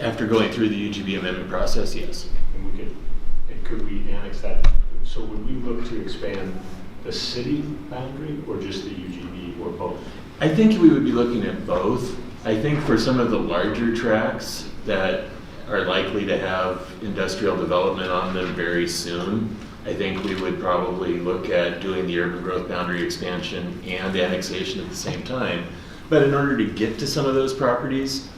After going through the UGB amendment process, yes. And could we annex that? So would we look to expand the city boundary or just the UGB or both? I think we would be looking at both. I think for some of the larger tracts that are likely to have industrial development on them very soon, I think we would probably look at doing the urban growth boundary expansion and annexation at the same time. But in order to get to some of those properties,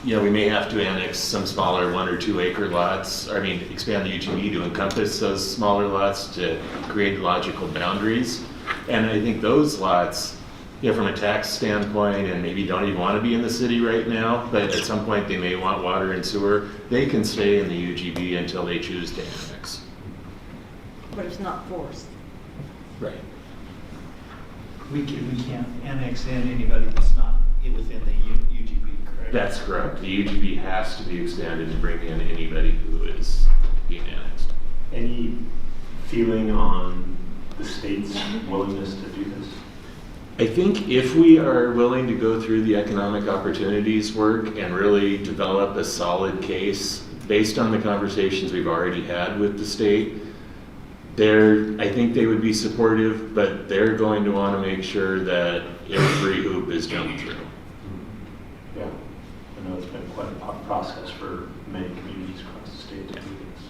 you know, we may have to annex some smaller 1 or 2 acre lots, I mean, expand the UGB to encompass those smaller lots to create logical boundaries. And I think those lots, you know, from a tax standpoint, and maybe don't even want to be in the city right now, but at some point they may want water and sewer, they can stay in the UGB until they choose to annex. But it's not forced. Right. We can't annex in anybody that's not within the UGB, correct? That's correct. The UGB has to be expanded to bring in anybody who is being annexed. Any feeling on the state's willingness to do this? I think if we are willing to go through the economic opportunities work and really develop a solid case based on the conversations we've already had with the state, I think they would be supportive, but they're going to want to make sure that every hoop is jumped through. Yeah, I know it's been quite a process for many communities across the state to do this.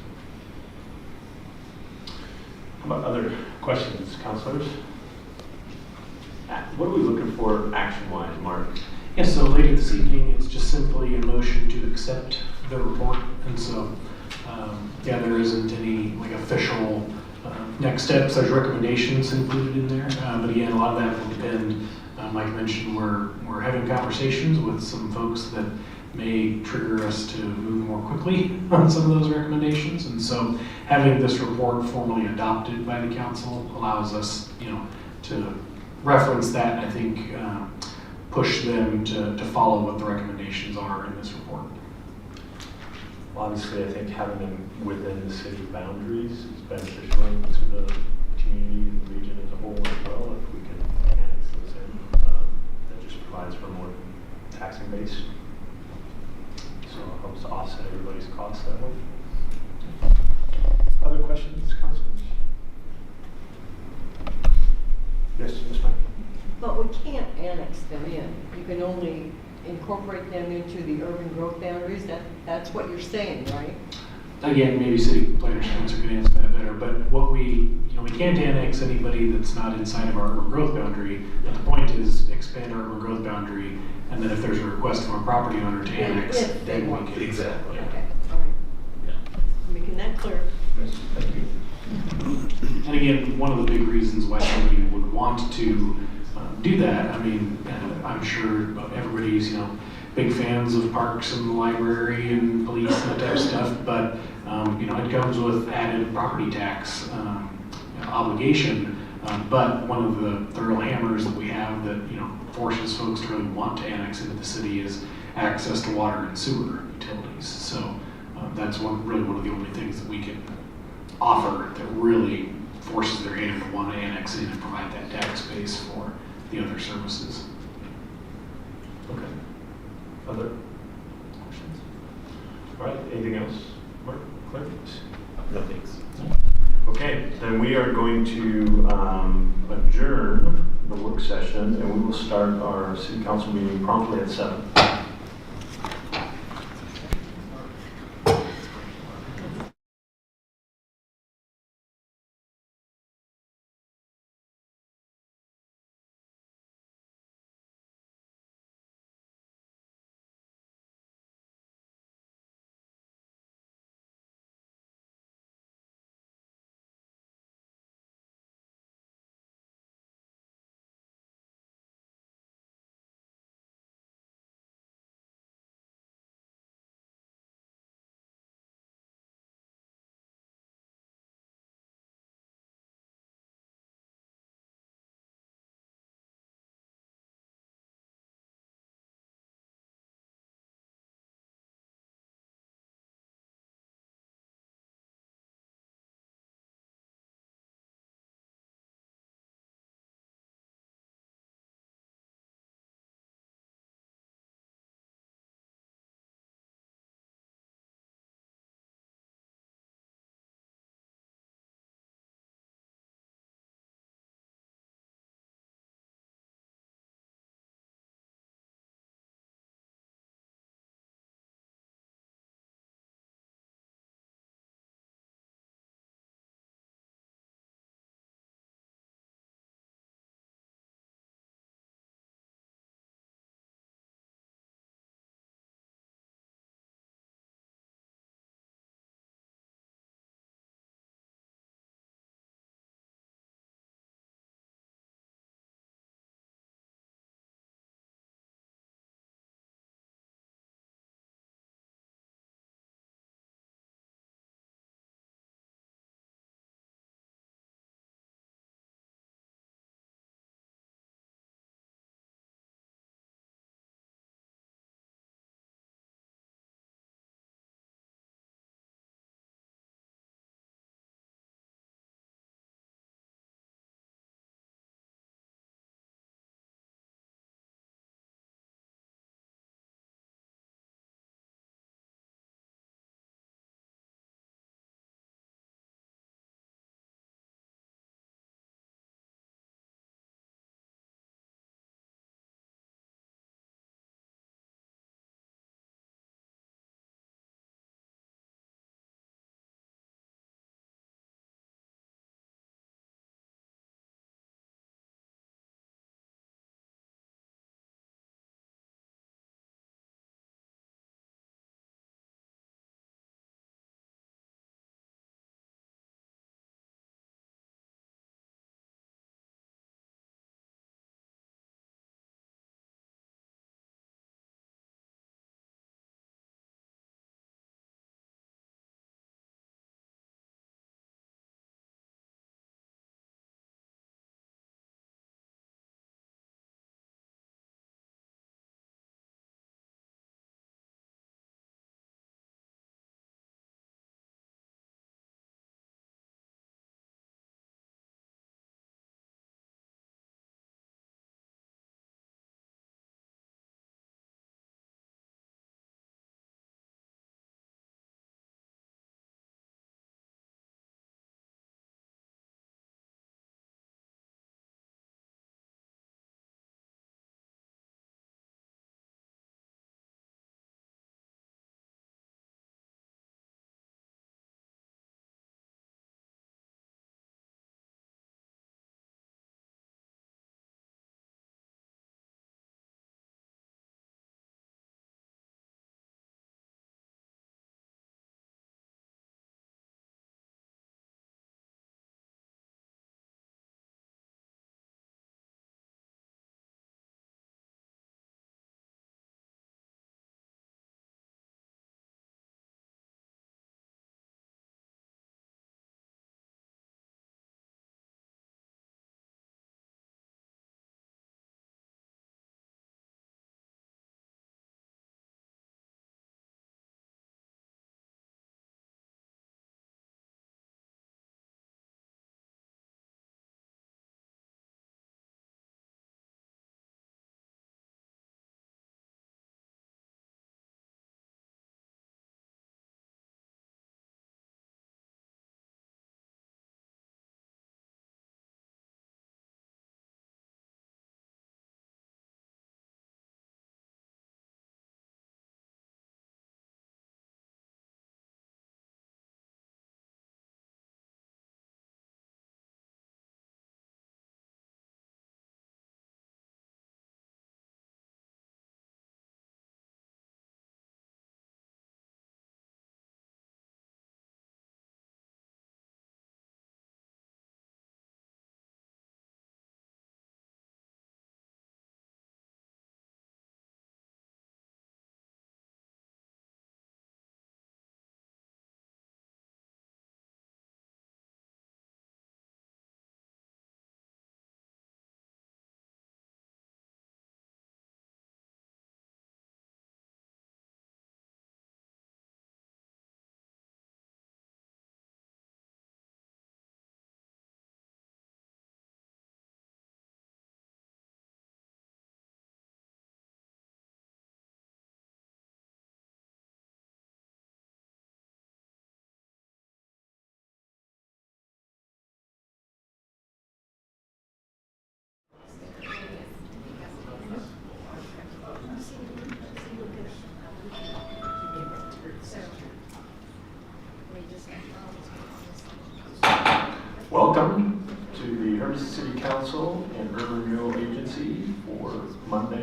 How about other questions, councilors? What are we looking for action-wise, Mark? Yes, so later this evening, it's just simply a motion to accept the report. And so, yeah, there isn't any like official next steps. There's recommendations included in there. But again, a lot of that will depend, like I mentioned, we're having conversations with some folks that may trigger us to move more quickly on some of those recommendations. And so having this report formally adopted by the council allows us, you know, to reference that, and I think push them to follow what the recommendations are in this report. Well, obviously, I think having them within the city boundaries is beneficial to the community and the region as a whole as well. If we can annex those in, that just provides for more taxing base. So it helps to offset everybody's costs that way. Other questions, councilors? Yes, Ms. Mike. But we can't annex them in. You can only incorporate them into the urban growth boundaries. That's what you're saying, right? Again, maybe city planner Spencer could answer that better, but what we can't annex anybody that's not inside of our urban growth boundary. But the point is expand our urban growth boundary, and then if there's a request from a property owner to annex, If they then we want. can. Exactly. Okay, all right. Yeah. Making that clear. Yes, thank you. And again, one of the big reasons why somebody would want to do that, I mean, I'm sure everybody's, big fans of parks and the library and police and that type of stuff, but, it comes with added property tax obligation. But one of the real hammers that we have that, forces folks to really want to annex into the city is access to water and sewer utilities. So that's really one of the only things that we can offer that really forces their hand to want to annex in and provide that tax base for the other services. Okay. Other questions? All right, anything else? Mark, Claire? No thanks. Okay, then we are going to adjourn the work session, and we will start our city council meeting promptly at 7.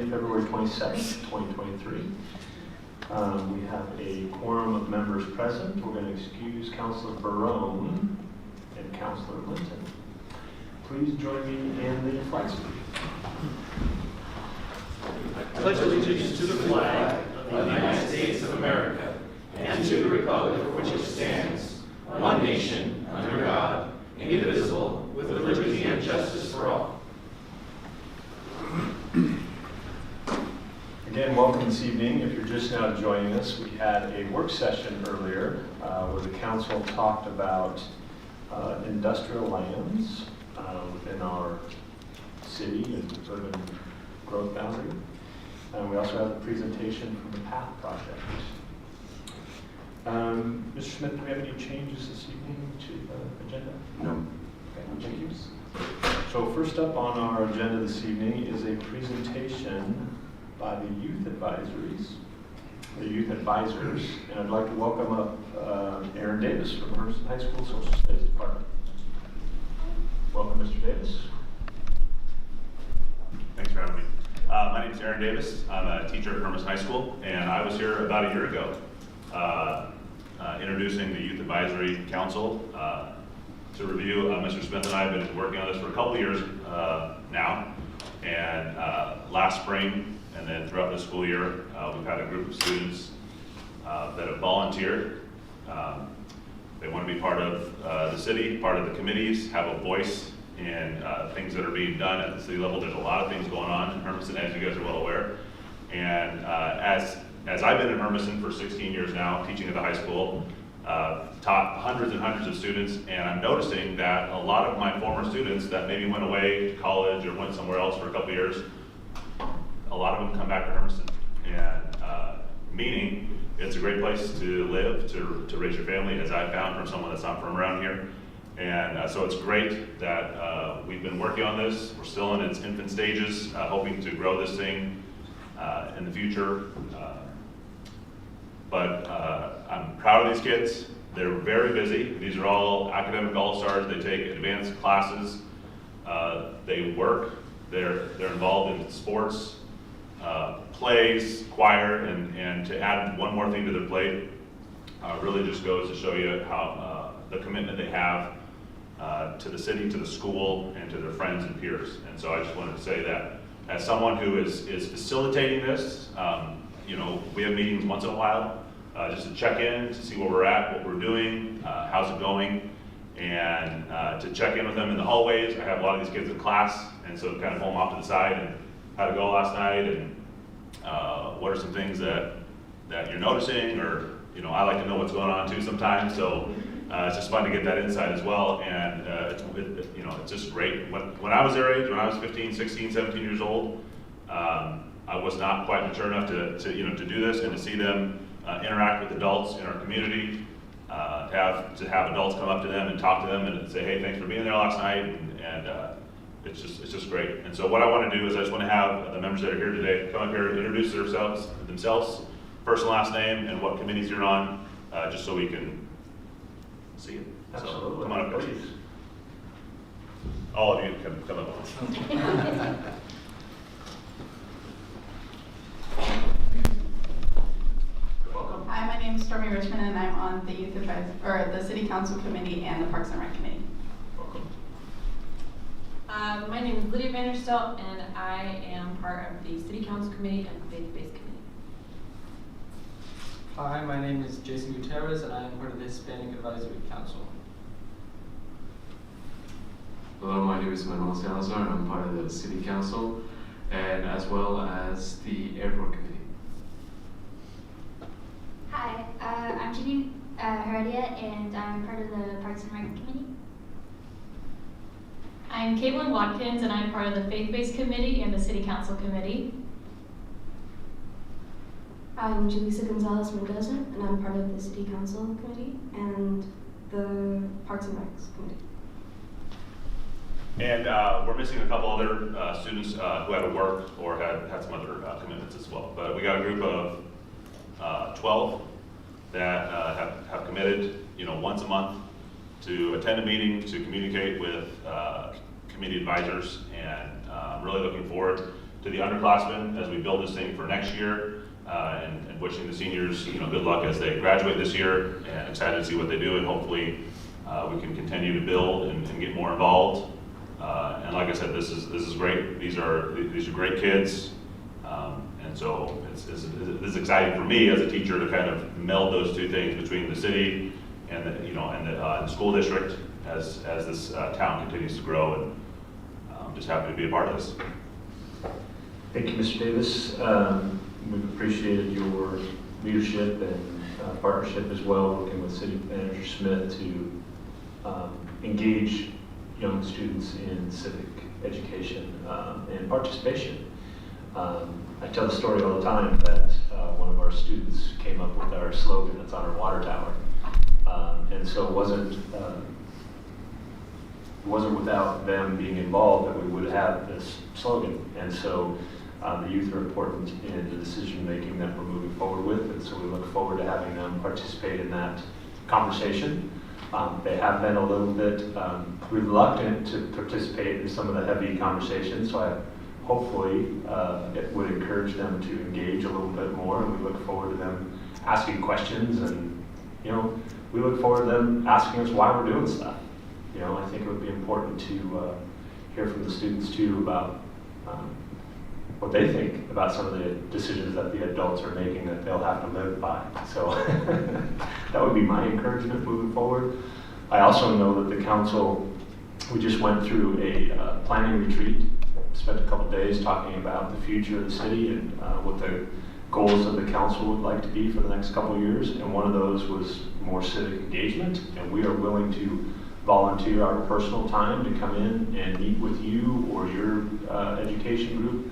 February 22nd, 2023. We have a quorum of members present. We're going to excuse Councilor Barone and Councilor Linton. Please join me in the flag salute. I pledge allegiance to the flag of the United States of America and to the republic for which it stands, one nation, under God, indivisible, with liberty and justice for all. Again, welcome this evening. If you're just now joining us, we had a work session earlier where the council talked about industrial lands within our city and urban growth boundary. And we also have a presentation from the PATH project. Mr. Smith, do we have any changes this evening to the agenda? No. Okay, thank you. So first up on our agenda this evening is a presentation by the youth advisors, and I'd like to welcome up Aaron Davis from Hermiston High School Social Studies Department. Welcome, Mr. Davis. Thanks for having me. My name is Aaron Davis. I'm a teacher at Hermiston High School, and I was here about a year ago introducing the Youth Advisory Council to review. Mr. Smith and I have been working on this for a couple of years now, and last spring and then throughout the school year, we've had a group of students that have volunteered. They want to be part of the city, part of the committees, have a voice in things that are being done at the city level. There's a lot of things going on in Hermiston, as you guys are well aware. And as I've been in Hermiston for 16 years now, teaching at the high school, taught hundreds and hundreds of students, and I'm noticing that a lot of my former students that maybe went away to college or went somewhere else for a couple of years, a lot of them come back to Hermiston. And meaning it's a great place to live, to raise your family, as I found from someone that's not from around here. And so it's great that we've been working on this. We're still in its infant stages, hoping to grow this thing in the future. But I'm proud of these kids. They're very busy. These are all academic all-stars. They take advanced classes. They work. They're involved in sports, plays, choir, and to add one more thing to their plate really just goes to show you how the commitment they have to the city, to the school, and to their friends and peers. And so I just wanted to say that as someone who is facilitating this, you know, we have meetings once in a while just to check in, to see where we're at, what we're doing, how's it going, and to check in with them in the hallways. I have a lot of these kids in class, and so kind of pull them off to the side and how'd it go last night, and what are some things that you're noticing, or, you know, I like to know what's going on too sometimes, so it's just fun to get that insight as well. And you know, it's just great. When I was their age, when I was 15, 16, 17 years old, I was not quite mature enough to do this, and to see them interact with adults in our community, to have adults come up to them and talk to them and say, hey, thanks for being there last night, and it's just great. And so what I want to do is I just want to have the members that are here today come up here and introduce themselves, first and last name, and what committees you're on, just so we can see it. Absolutely. So come on up, please. All of you can come up. Welcome. Hi, my name is Stormy Richmond, and I'm on the Youth Advisory, or the City Council Committee and the Parks and Rec Committee. Welcome. My name is Lydia Vanderstelt, and I am part of the City Council Committee and the Faith-Based Committee. Hi, my name is Jason Gutierrez, and I am part of the Hispanic Advisory Council. Hello, my name is Manuel Salazar, and I'm part of the City Council, and as well as the Airport Committee. Hi, I'm Janine Heredia, and I'm part of the Parks and Rec Committee. I'm Caitlin Watkins, and I'm part of the Faith-Based Committee and the City Council Committee. I'm Julissa Gonzalez Mendoza, and I'm part of the City Council Committee and the Parks and Recs Committee. And we're missing a couple other students who had to work or had some other commitments as well. But we got a group of 12 that have committed, once a month to attend a meeting, to communicate with committee advisors, and I'm really looking forward to the underclassmen as we build this thing for next year, and wishing the seniors, good luck as they graduate this year, and excited to see what they do, and hopefully we can continue to build and get more involved. And like I said, this is great. These are great kids, and so it's exciting for me as a teacher to kind of meld those two things between the city and the school district as this town continues to grow, and I'm just happy to be a part of this. Thank you, Mr. Davis. We've appreciated your leadership and partnership as well, working with City Manager Smith to engage young students in civic education and participation. I tell the story all the time that one of our students came up with our slogan that's on our water tower. And so it wasn't without them being involved that we would have this slogan. And so the youth are important in the decision making that we're moving forward with, and so we look forward to having them participate in that conversation. They have been a little bit reluctant to participate in some of the heavy conversations, so hopefully it would encourage them to engage a little bit more, and we look forward to them asking questions, and we look forward to them asking us why we're doing stuff. I think it would be important to hear from the students too about what they think about some of the decisions that the adults are making that they'll have to live by. So that would be my encouragement moving forward. I also know that the council, we just went through a planning retreat, spent a couple days talking about the future of the city and what the goals of the council would like to be for the next couple of years. And one of those was more civic engagement, and we are willing to volunteer our personal time to come in and meet with you or your education group,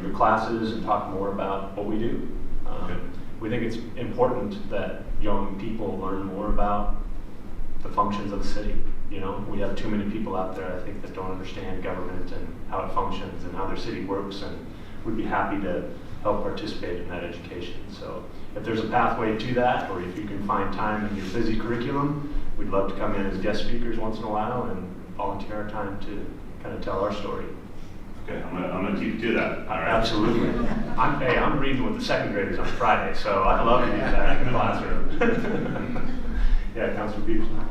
your classes, and talk more about what we do. We think it's important that young people learn more about the functions of the city. We have too many people out there, I think, that don't understand government and how it functions and how their city works, and we'd be happy to help participate in that education. So if there's a pathway to that, or if you can find time in your busy curriculum, we'd love to come in as guest speakers once in a while and volunteer our time to kind of tell our story. Okay, I'm gonna keep you to that. All right. Absolutely. I'm reading with the second graders on Friday, so I'd love to do that in the classroom. Yeah, Councilor Peterson.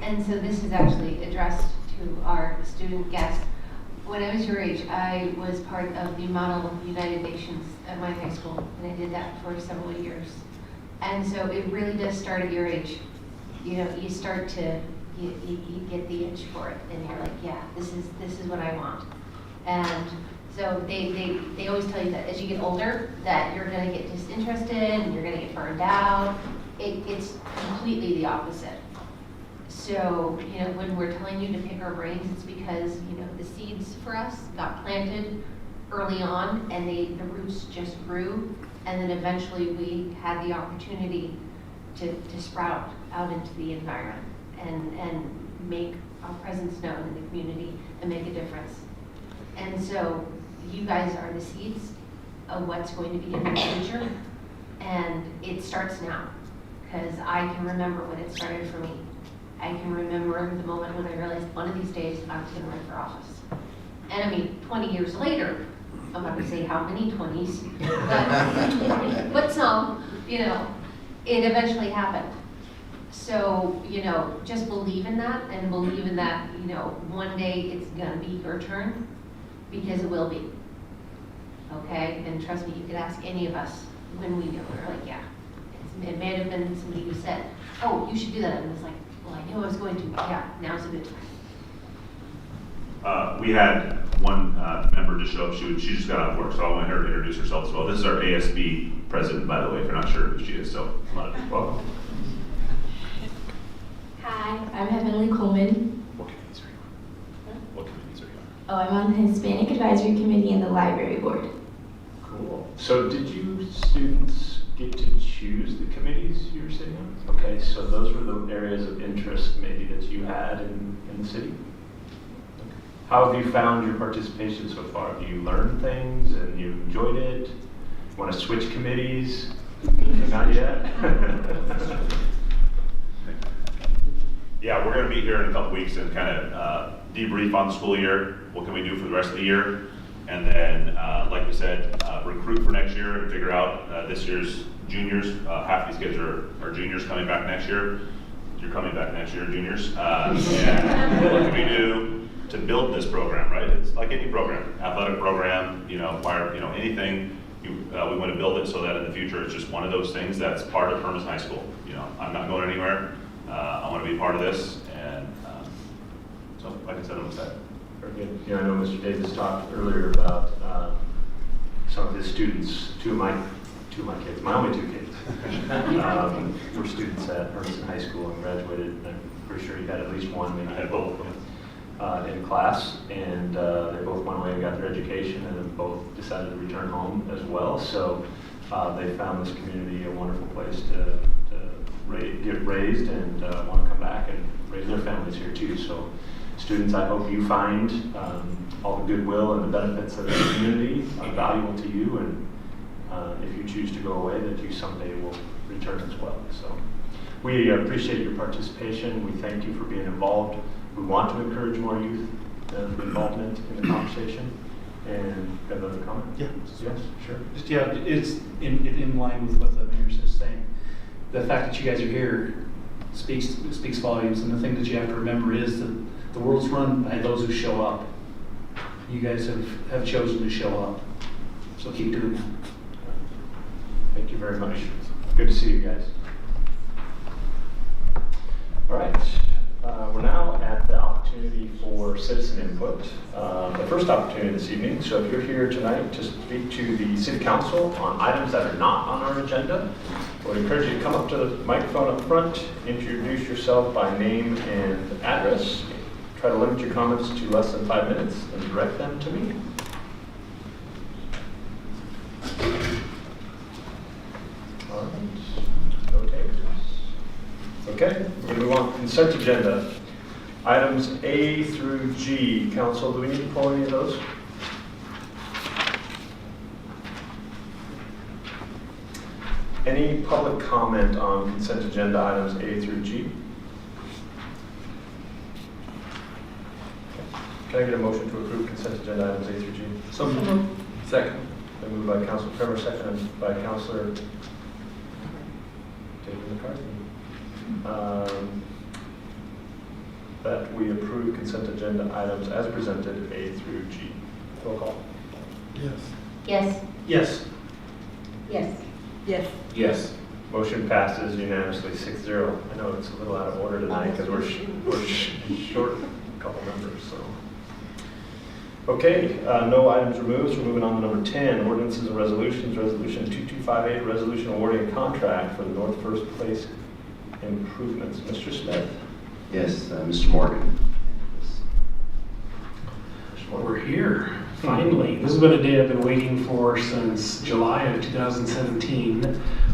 And so this is actually addressed to our student guests. When I was your age, I was part of the Model United Nations at my high school, and I did that for several years. And so it really does start at your age. You start to, you get the itch for it, and you're like, yeah, this is what I want. And so they always tell you that as you get older, that you're gonna get disinterested and you're gonna get burned out. It's completely the opposite. So, when we're telling you to pick our brains, it's because, the seeds for us got planted early on, and the roots just grew, and then eventually we had the opportunity to sprout out into the environment and make our presence known in the community and make a difference. And so you guys are the seeds of what's going to be in the future, and it starts now, because I can remember when it started for me. I can remember the moment when I realized one of these days I was going to run for office. And 20 years later, I'm not going to say how many 20s, but some, it eventually happened. So, just believe in that, and believe in that, one day it's going to be your turn, because it will be. Okay? And trust me, you could ask any of us when we know. We're like, yeah. It may have been somebody who said, oh, you should do that. And it was like, well, I knew I was going to. Yeah, now's a good time. We had one member just show up. She just got off work, so I want her to introduce herself as well. This is our ASB president, by the way, if you're not sure who she is, so welcome. Hi, I'm Heavenly Coleman. What committees are you on? What committees are you on? Oh, I'm on the Hispanic Advisory Committee and the Library Board. Cool. So did you students get to choose the committees you were sitting on? Okay, so those were the areas of interest maybe that you had in the city? How have you found your participation so far? Have you learned things and you enjoyed it? Want to switch committees? Not yet? Yeah, we're going to meet here in a couple weeks and kind of debrief on the school year. What can we do for the rest of the year? And then, like we said, recruit for next year and figure out this year's juniors. Half these kids are juniors coming back next year. You're coming back next year, juniors. And what can we do to build this program, right? It's like any program, athletic program, choir, anything. We want to build it so that in the future it's just one of those things that's part of Hermiston High School. I'm not going anywhere. I want to be part of this, and so like I said, I'm excited. Very good. I know Mr. Davis talked earlier about some of his students. Two of my kids, my only two kids, were students at Hermiston High School and graduated. And I'm pretty sure you had at least one, maybe had both of them in class, and they both went away and got their education, and then both decided to return home as well. So they found this community a wonderful place to get raised and want to come back and raise their families here too. So students, I hope you find all the goodwill and the benefits of the community valuable to you, and if you choose to go away, that you someday will return as well. So we appreciate your participation. We thank you for being involved. We want to encourage more youth involvement in the conversation. And got another comment? Yeah. Yes, sure. Just, it's in line with what the mayor is saying. The fact that you guys are here speaks volumes, and the thing that you have to remember is that the world's run by those who show up. You guys have chosen to show up, so keep doing that. Thank you very much. Good to see you guys. All right, we're now at the opportunity for citizen input. The first opportunity this evening, so if you're here tonight to speak to the City Council on items that are not on our agenda, I would encourage you to come up to the microphone up front, introduce yourself by name and address. Try to limit your comments to less than 5 minutes and direct them to me. All right, no takers. Okay, we're going to move on. Consent agenda. Items A through G. Council, do we need to pull any of those? Any public comment on consent agenda items A through G? Can I get a motion to approve consent agenda items A through G? So moved. Second. Been moved by Councilor Trevor, seconded by Councilor David McCarthy. That we approve consent agenda items as presented A through G. Roll call. Yes. Yes. Yes. Yes. Yes. Yes. Motion passes unanimously 6-0. I know it's a little out of order tonight because we're short a couple members. So. Okay, no items removed. So we're moving on to number 10, ordinances and resolutions. Resolution 2258, resolution awarding a contract for the North First Place improvements. Mr. Smith. Yes, Mr. Morgan. We're here, finally. This has been a day I've been waiting for since July of 2017,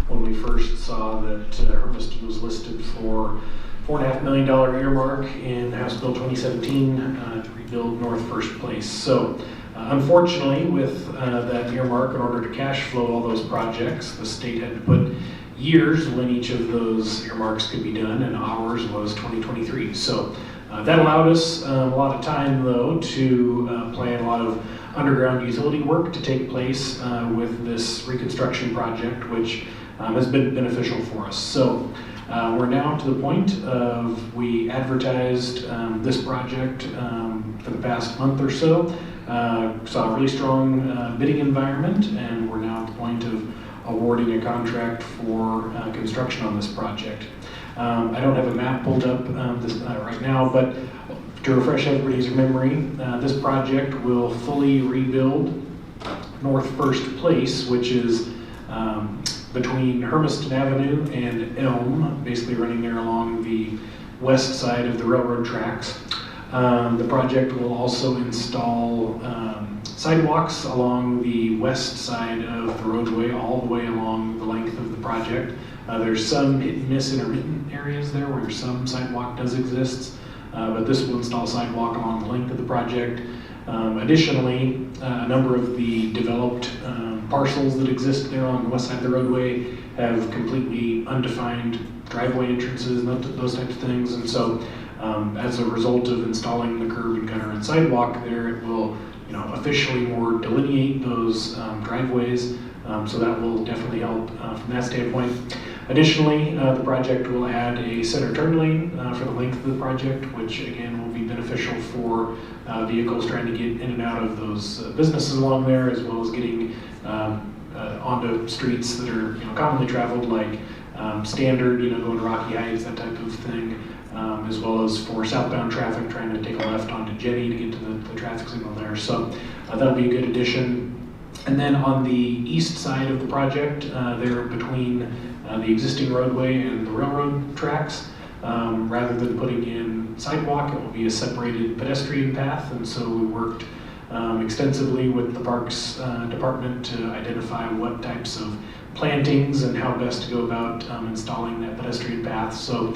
when we first saw that Hermiston was listed for $4.5 million earmark in House Bill 2017 to rebuild North First Place. So unfortunately, with that earmark, in order to cash flow all those projects, the state had to put years when each of those earmarks could be done, and ours was 2023. So that allowed us a lot of time, though, to plan a lot of underground utility work to take place with this reconstruction project, which has been beneficial for us. So we're now to the point of, we advertised this project for the past month or so, saw a really strong bidding environment, and we're now at the point of awarding a contract for construction on this project. I don't have a map pulled up right now, but to refresh everybody's memory, this project will fully rebuild North First Place, which is between Hermiston Avenue and Elm, basically running there along the west side of the railroad tracks. The project will also install sidewalks along the west side of the roadway, all the way along the length of the project. There's some hit and miss intermittent areas there where some sidewalk does exist, but this will install sidewalk along the length of the project. Additionally, a number of the developed parcels that exist there on the west side of the roadway have completely undefined driveway entrances and those types of things. And so as a result of installing the curb and gutter and sidewalk there, it will officially more delineate those driveways. So that will definitely help from that standpoint. Additionally, the project will add a center turn lane for the length of the project, which again will be beneficial for vehicles trying to get in and out of those businesses along there, as well as getting onto streets that are commonly traveled, like Standard, going to Rocky Heights, that type of thing, as well as for southbound traffic trying to take a left onto Jenny to get to the traffic signal there. So that'll be a good addition. And then on the east side of the project, there between the existing roadway and the railroad tracks, rather than putting in sidewalk, it will be a separated pedestrian path. And so we worked extensively with the Parks Department to identify what types of plantings and how best to go about installing that pedestrian path. So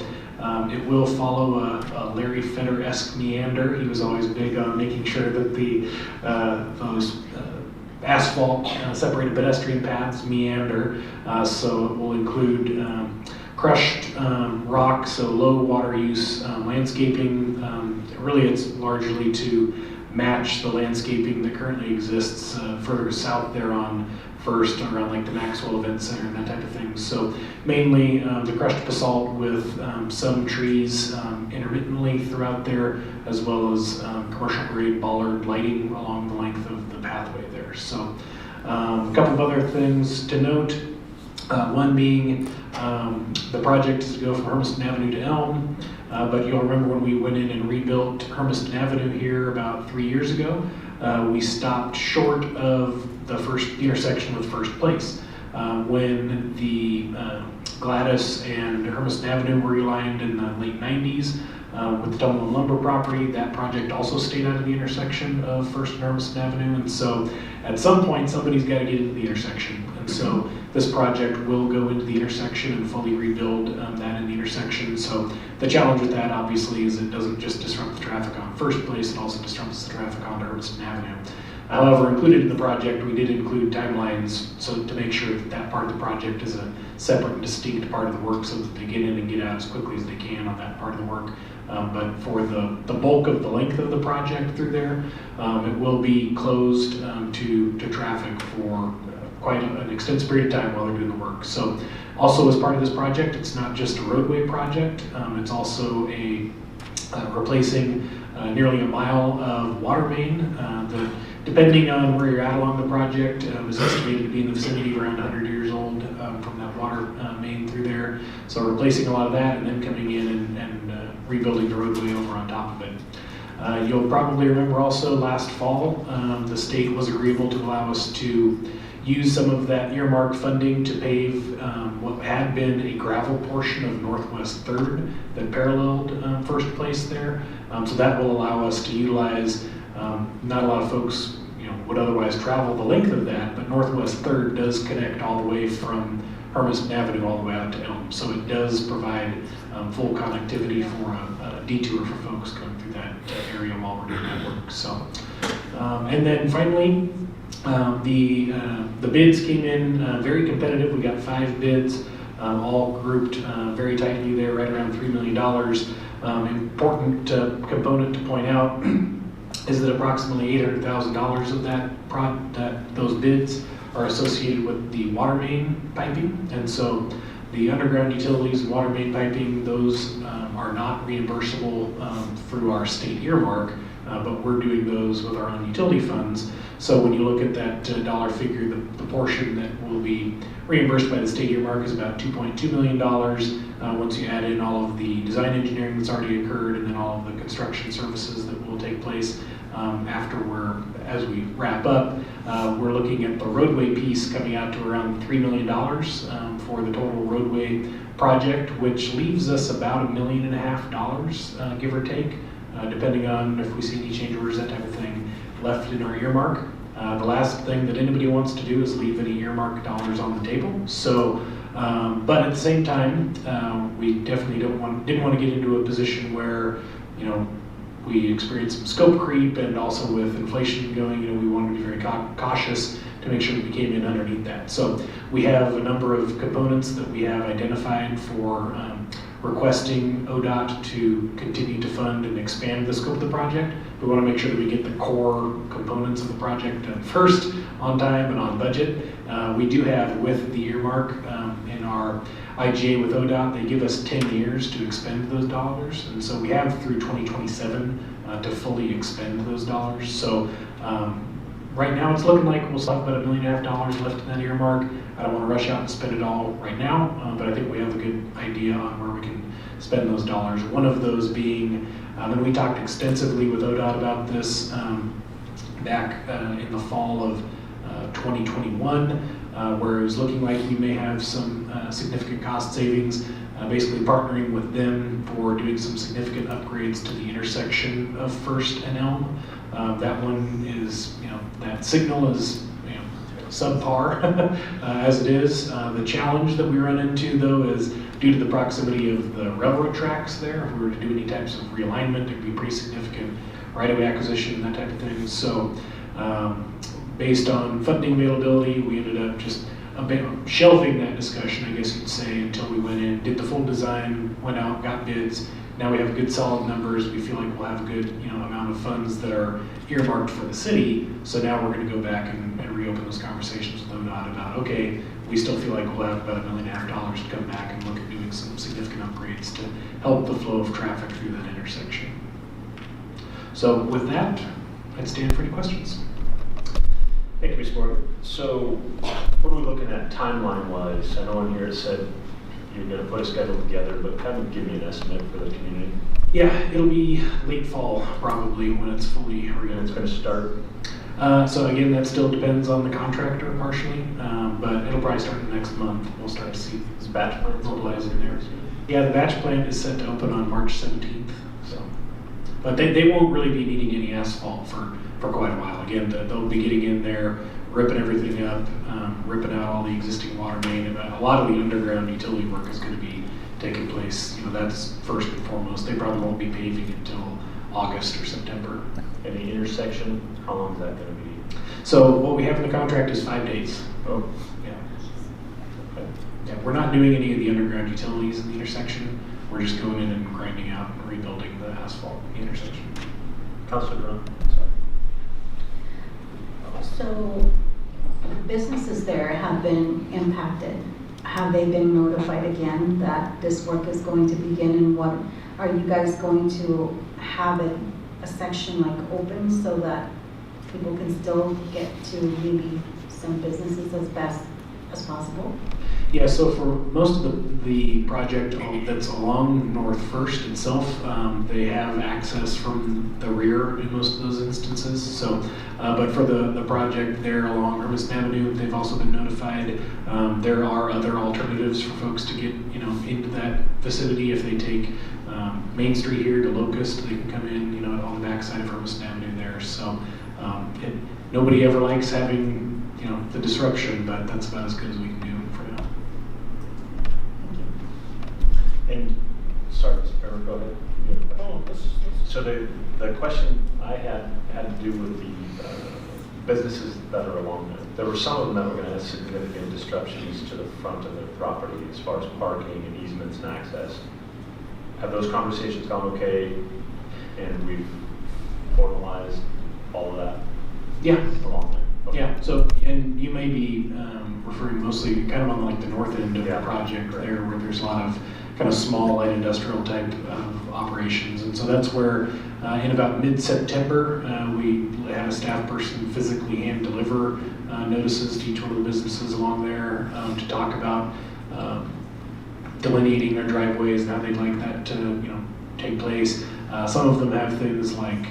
it will follow a Larry Feder-esque meander. He was always big on making sure that those asphalt separated pedestrian paths meander. So it will include crushed rock, so low water use landscaping. Really, it's largely to match the landscaping that currently exists further south there on First, around like the Maxwell Event Center and that type of thing. So mainly the crushed basalt with some trees intermittently throughout there, as well as commercial grade bollard lighting along the length of the pathway there. So a couple of other things to note. One being the project is to go from Hermiston Avenue to Elm, but you'll remember when we went in and rebuilt Hermiston Avenue here about 3 years ago, we stopped short of the first intersection with First Place. When the Gladys and Hermiston Avenue were realigned in the late 90s with the Tumble and Lumber property, that project also stayed out of the intersection of First and Hermiston Avenue. And so at some point, somebody's got to get into the intersection. And so this project will go into the intersection and fully rebuild that in the intersection. So the challenge with that, obviously, is it doesn't just disrupt the traffic on First Place, it also disrupts the traffic on Hermiston Avenue. However, included in the project, we did include timelines so to make sure that that part of the project is a separate and distinct part of the work, so that they get in and get out as quickly as they can on that part of the work. But for the bulk of the length of the project through there, it will be closed to traffic for quite an extensive period of time while they're doing the work. So also as part of this project, it's not just a roadway project, it's also a replacing nearly a mile of water main. Depending on where you're at along the project, is estimated to be in the vicinity of around 100 years old from that water main through there. So replacing a lot of that and then coming in and rebuilding the roadway over on top of it. You'll probably remember also last fall, the state was agreeable to allow us to use some of that earmark funding to pave what had been a gravel portion of Northwest 3rd that paralleled First Place there. So that will allow us to utilize, not a lot of folks would otherwise travel the length of that, but Northwest 3rd does connect all the way from Hermiston Avenue all the way out to Elm. So it does provide full connectivity for a detour for folks going through that area while we're doing that work. So, and then finally, the bids came in very competitive. We got 5 bids, all grouped very tightly there, right around $3 million. Important component to point out is that approximately $800,000 of those bids are associated with the water main piping. And so the underground utilities and water main piping, those are not reimbursable through our state earmark, but we're doing those with our own utility funds. So when you look at that dollar figure, the portion that will be reimbursed by the state earmark is about $2.2 million. Once you add in all of the design engineering that's already occurred and then all of the construction services that will take place as we wrap up, we're looking at the roadway piece coming out to around $3 million for the total roadway project, which leaves us about $1.5 million, give or take, depending on if we see any change orders, that type of thing, left in our earmark. The last thing that anybody wants to do is leave any earmark dollars on the table. So, but at the same time, we definitely didn't want to get into a position where, we experienced some scope creep, and also with inflation going, we wanted to be very cautious to make sure that we came in underneath that. So we have a number of components that we have identified for requesting ODOT to continue to fund and expand the scope of the project. We want to make sure that we get the core components of the project done first, on time and on budget. We do have, with the earmark in our IGA with ODOT, they give us 10 years to expend those dollars. And so we have through 2027 to fully expend those dollars. So right now it's looking like we'll still have about $1.5 million left in that earmark. I don't want to rush out and spend it all right now, but I think we have a good idea on where we can spend those dollars. One of those being, and we talked extensively with ODOT about this back in the fall of 2021, where it was looking like we may have some significant cost savings, basically partnering with them for doing some significant upgrades to the intersection of First and Elm. That one is, that signal is subpar as it is. The challenge that we run into, though, is due to the proximity of the railroad tracks there. If we were to do any types of realignment, there'd be pretty significant right-of-way acquisition and that type of thing. So based on funding availability, we ended up just shelving that discussion, I guess you'd say, until we went in, did the full design, went out, got bids. Now we have good solid numbers. We feel like we'll have a good amount of funds that are earmarked for the city. So now we're going to go back and reopen those conversations with ODOT about, okay, we still feel like we'll have about $1.5 million to come back and look at doing some significant upgrades to help the flow of traffic through that intersection. So with that, I'd stand for any questions. Thank you, Mr. Morgan. So what are we looking at timeline-wise? I know on here it said you're going to put a schedule together, but kind of give me an estimate for the community. Yeah, it'll be late fall probably when it's fully ready. And it's going to start? So again, that still depends on the contractor partially, but it'll probably start next month. We'll start to see this batch plant mobilizing there. Yeah, the batch plant is set to open on March 17th. So, but they won't really be needing any asphalt for quite a while. Again, they'll be getting in there, ripping everything up, ripping out all the existing water main. A lot of the underground utility work is going to be taking place. That's first and foremost. They probably won't be paving until August or September. And the intersection, how long is that going to be? So what we have in the contract is 5 days. Oh, yeah. Okay. Yeah, we're not doing any of the underground utilities in the intersection. We're just going in and grinding out and rebuilding the asphalt in the intersection. Councilor Brown. So businesses there have been impacted. Have they been notified again that this work is going to begin, and what are you guys going to have it a section like open so that people can still get to maybe some businesses as best as possible? Yeah, so for most of the project that's along North First itself, they have access from the rear in most of those instances. So, but for the project there along Hermiston Avenue, they've also been notified. There are other alternatives for folks to get into that vicinity. If they take Main Street here to Locust, they can come in on the backside of Hermiston Avenue there. So nobody ever likes having the disruption, but that's about as good as we can do for now. And sorry, Eric, go ahead. You have a question. So the question I had to do with the businesses that are along there. There were some of them that were going to have significant disruptions to the front of their property as far as parking and easements and access. Have those conversations gone okay, and we've formalized all of that? Yeah. Along there. Okay. Yeah. So, and you may be referring mostly kind of on like the north end of the project there, where there's a lot of kind of small light industrial type of operations, and so that's where in about mid-September we had a staff person physically hand deliver notices to each one of the businesses along there to talk about delineating their driveways and how they'd like that to take place. Some of them have things like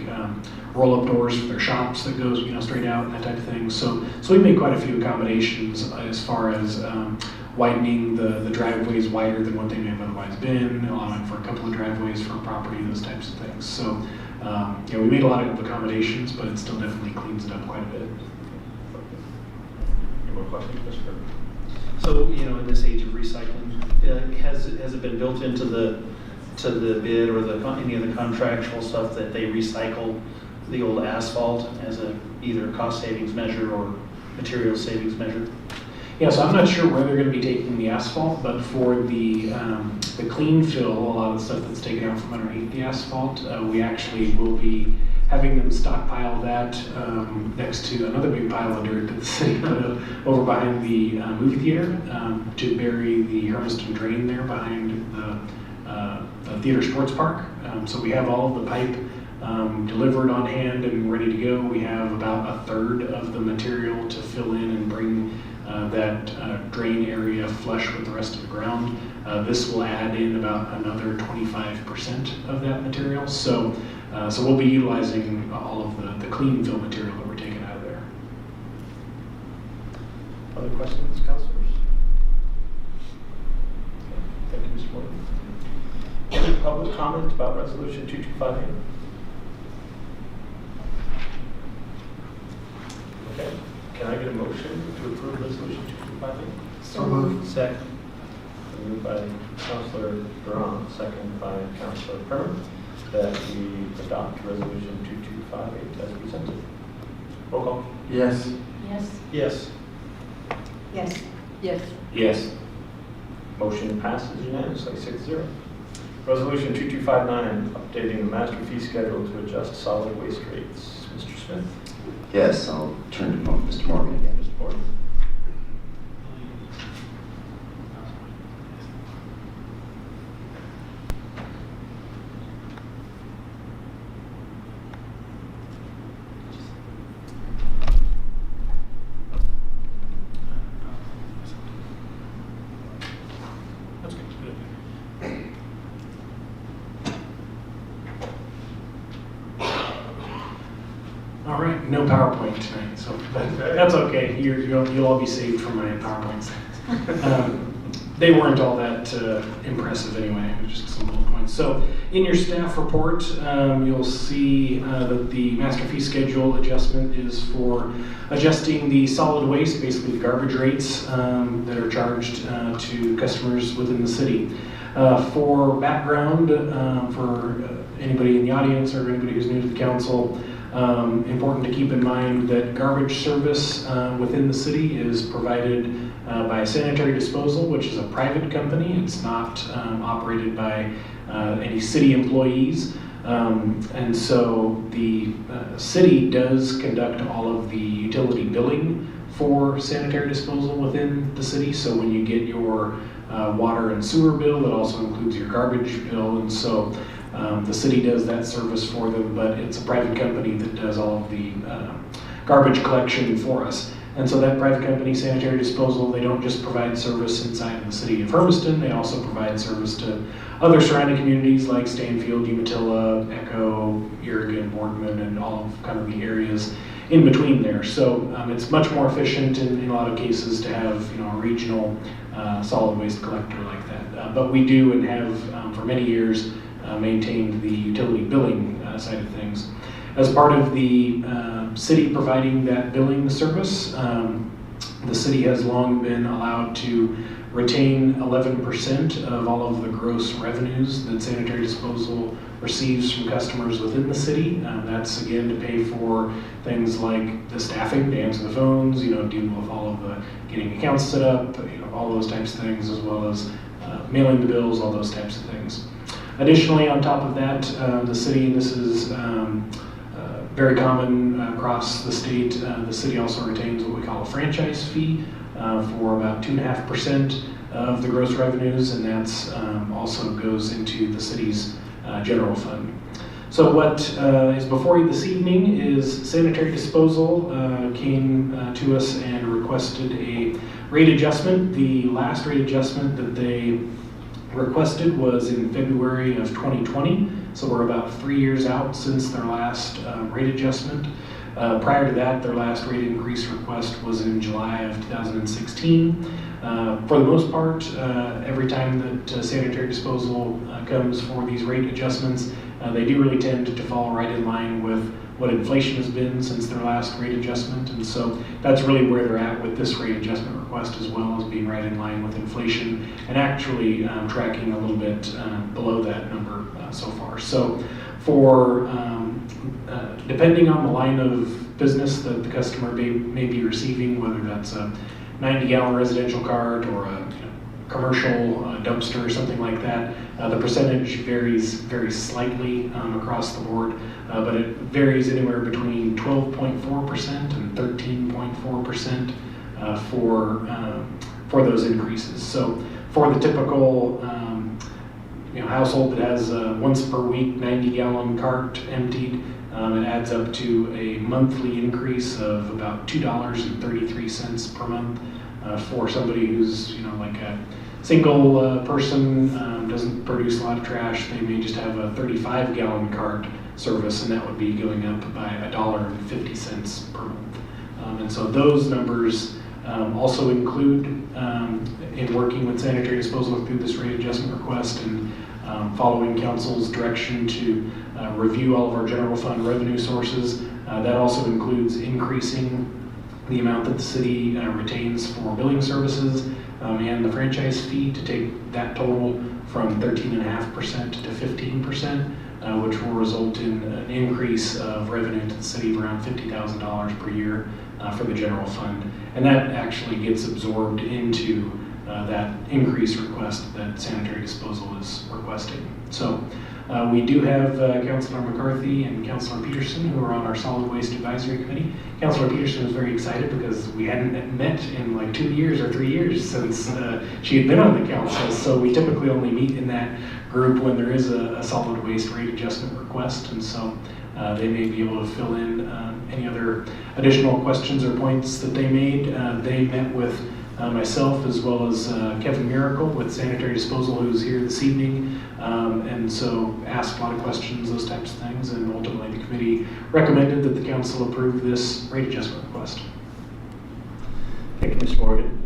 roll-up doors for their shops that goes straight out and that type of thing. So we made quite a few accommodations as far as widening the driveways wider than what they may have otherwise been, allowing for a couple of driveways for property, those types of things. So we made a lot of accommodations, but it still definitely cleans it up quite a bit. Any more questions, Mr. So in this age of recycling, has it been built into the bid or any of the contractual stuff that they recycle the old asphalt as a either cost savings measure or material savings measure? Yeah, so I'm not sure where they're going to be taking the asphalt, but for the clean fill, a lot of the stuff that's taken out from underneath the asphalt, we actually will be having them stockpile that next to another big pile of dirt that the city put up over behind the movie theater to bury the Hermiston drain there behind the theater sports park. So we have all of the pipe delivered on hand and ready to go. We have about a third of the material to fill in and bring that drain area flush with the rest of the ground. This will add in about another 25% of that material. So we'll be utilizing all of the clean fill material that we're taking out of there. Other questions, councilors? Okay. Thank you, Mr. Morgan. Any public comment about Resolution 2258? Okay. Can I get a motion to approve Resolution 2258? So moved. Second. Moved by Councilor Duran, second by Councilor Herman, that we adopt Resolution 2258 as presented. Roll call. Yes. Yes. Yes. Yes. Yes. Yes. Motion passes unanimously, 6-0. Resolution 2259, updating the master fee schedule to adjust solid waste rates. Mr. Smith. Yes, I'll turn to Mr. Morgan again. Mr. Morgan. That's good. All right, no PowerPoint tonight, so that's okay. You'll all be saved from my PowerPoints. They weren't all that impressive anyway, just some bullet points. So in your staff report, you'll see that the master fee schedule adjustment is for adjusting the solid waste, basically the garbage rates that are charged to customers within the city. For background, for anybody in the audience or anybody who's new to the council, important to keep in mind that garbage service within the city is provided by Sanitary Disposal, which is a private company. It's not operated by any city employees. And so the city does conduct all of the utility billing for sanitary disposal within the city. So when you get your water and sewer bill, it also includes your garbage bill. And so the city does that service for them, but it's a private company that does all of the garbage collection for us. And so that private company, Sanitary Disposal, they don't just provide service inside of the city of Hermiston, they also provide service to other surrounding communities like Stanfield, Umatilla, Echo, Irrigan, Boardman, and all of kind of the areas in between there. So it's much more efficient in a lot of cases to have a regional solid waste collector like that. But we do and have for many years maintained the utility billing side of things. As part of the city providing that billing service, the city has long been allowed to retain 11% of all of the gross revenues that Sanitary Disposal receives from customers within the city. That's again to pay for things like the staffing, to answer the phones, dealing with all of the getting accounts set up, all those types of things, as well as mailing the bills, all those types of things. Additionally, on top of that, the city, and this is very common across the state, the city also retains what we call a franchise fee for about 2.5% of the gross revenues, and that's also goes into the city's general fund. So what is before you this evening is Sanitary Disposal came to us and requested a rate adjustment. The last rate adjustment that they requested was in February of 2020, so we're about 3 years out since their last rate adjustment. Prior to that, their last rate increase request was in July of 2016. For the most part, every time that Sanitary Disposal comes for these rate adjustments, they do really tend to fall right in line with what inflation has been since their last rate adjustment, and so that's really where they're at with this rate adjustment request, as well as being right in line with inflation and actually tracking a little bit below that number so far. So for depending on the line of business that the customer may be receiving, whether that's a 90-gallon residential cart or a commercial dumpster or something like that. The percentage varies very slightly across the board, but it varies anywhere between 12.4% and 13.4% for those increases. So for the typical household that has once per week 90-gallon cart emptied, it adds up to a monthly increase of about $2.33 per month. For somebody who's like a single person, doesn't produce a lot of trash, they may just have a 35-gallon cart service, and that would be going up by $1.50 per month. And so those numbers also include, in working with sanitary disposal through this rate adjustment request and following council's direction to review all of our general fund revenue sources, that also includes increasing the amount that the city retains for billing services and the franchise fee to take that total from 13.5% to 15%, which will result in an increase of revenue to the city of around $50,000 per year for the general fund. And that actually gets absorbed into that increase request that sanitary disposal is requesting. So we do have Councilor McCarthy and Councilor Peterson who are on our Solid Waste Advisory Committee. Councilor Peterson was very excited because we hadn't met in like 2 years or 3 years since she had been on the council. So we typically only meet in that group when there is a solid waste rate adjustment request. And so they may be able to fill in any other additional questions or points that they made. They met with myself as well as Kevin Miracle with Sanitary Disposal, who's here this evening, and so asked a lot of questions, those types of things, and ultimately the committee recommended that the council approve this rate adjustment request. Thank you, Mr. Morgan.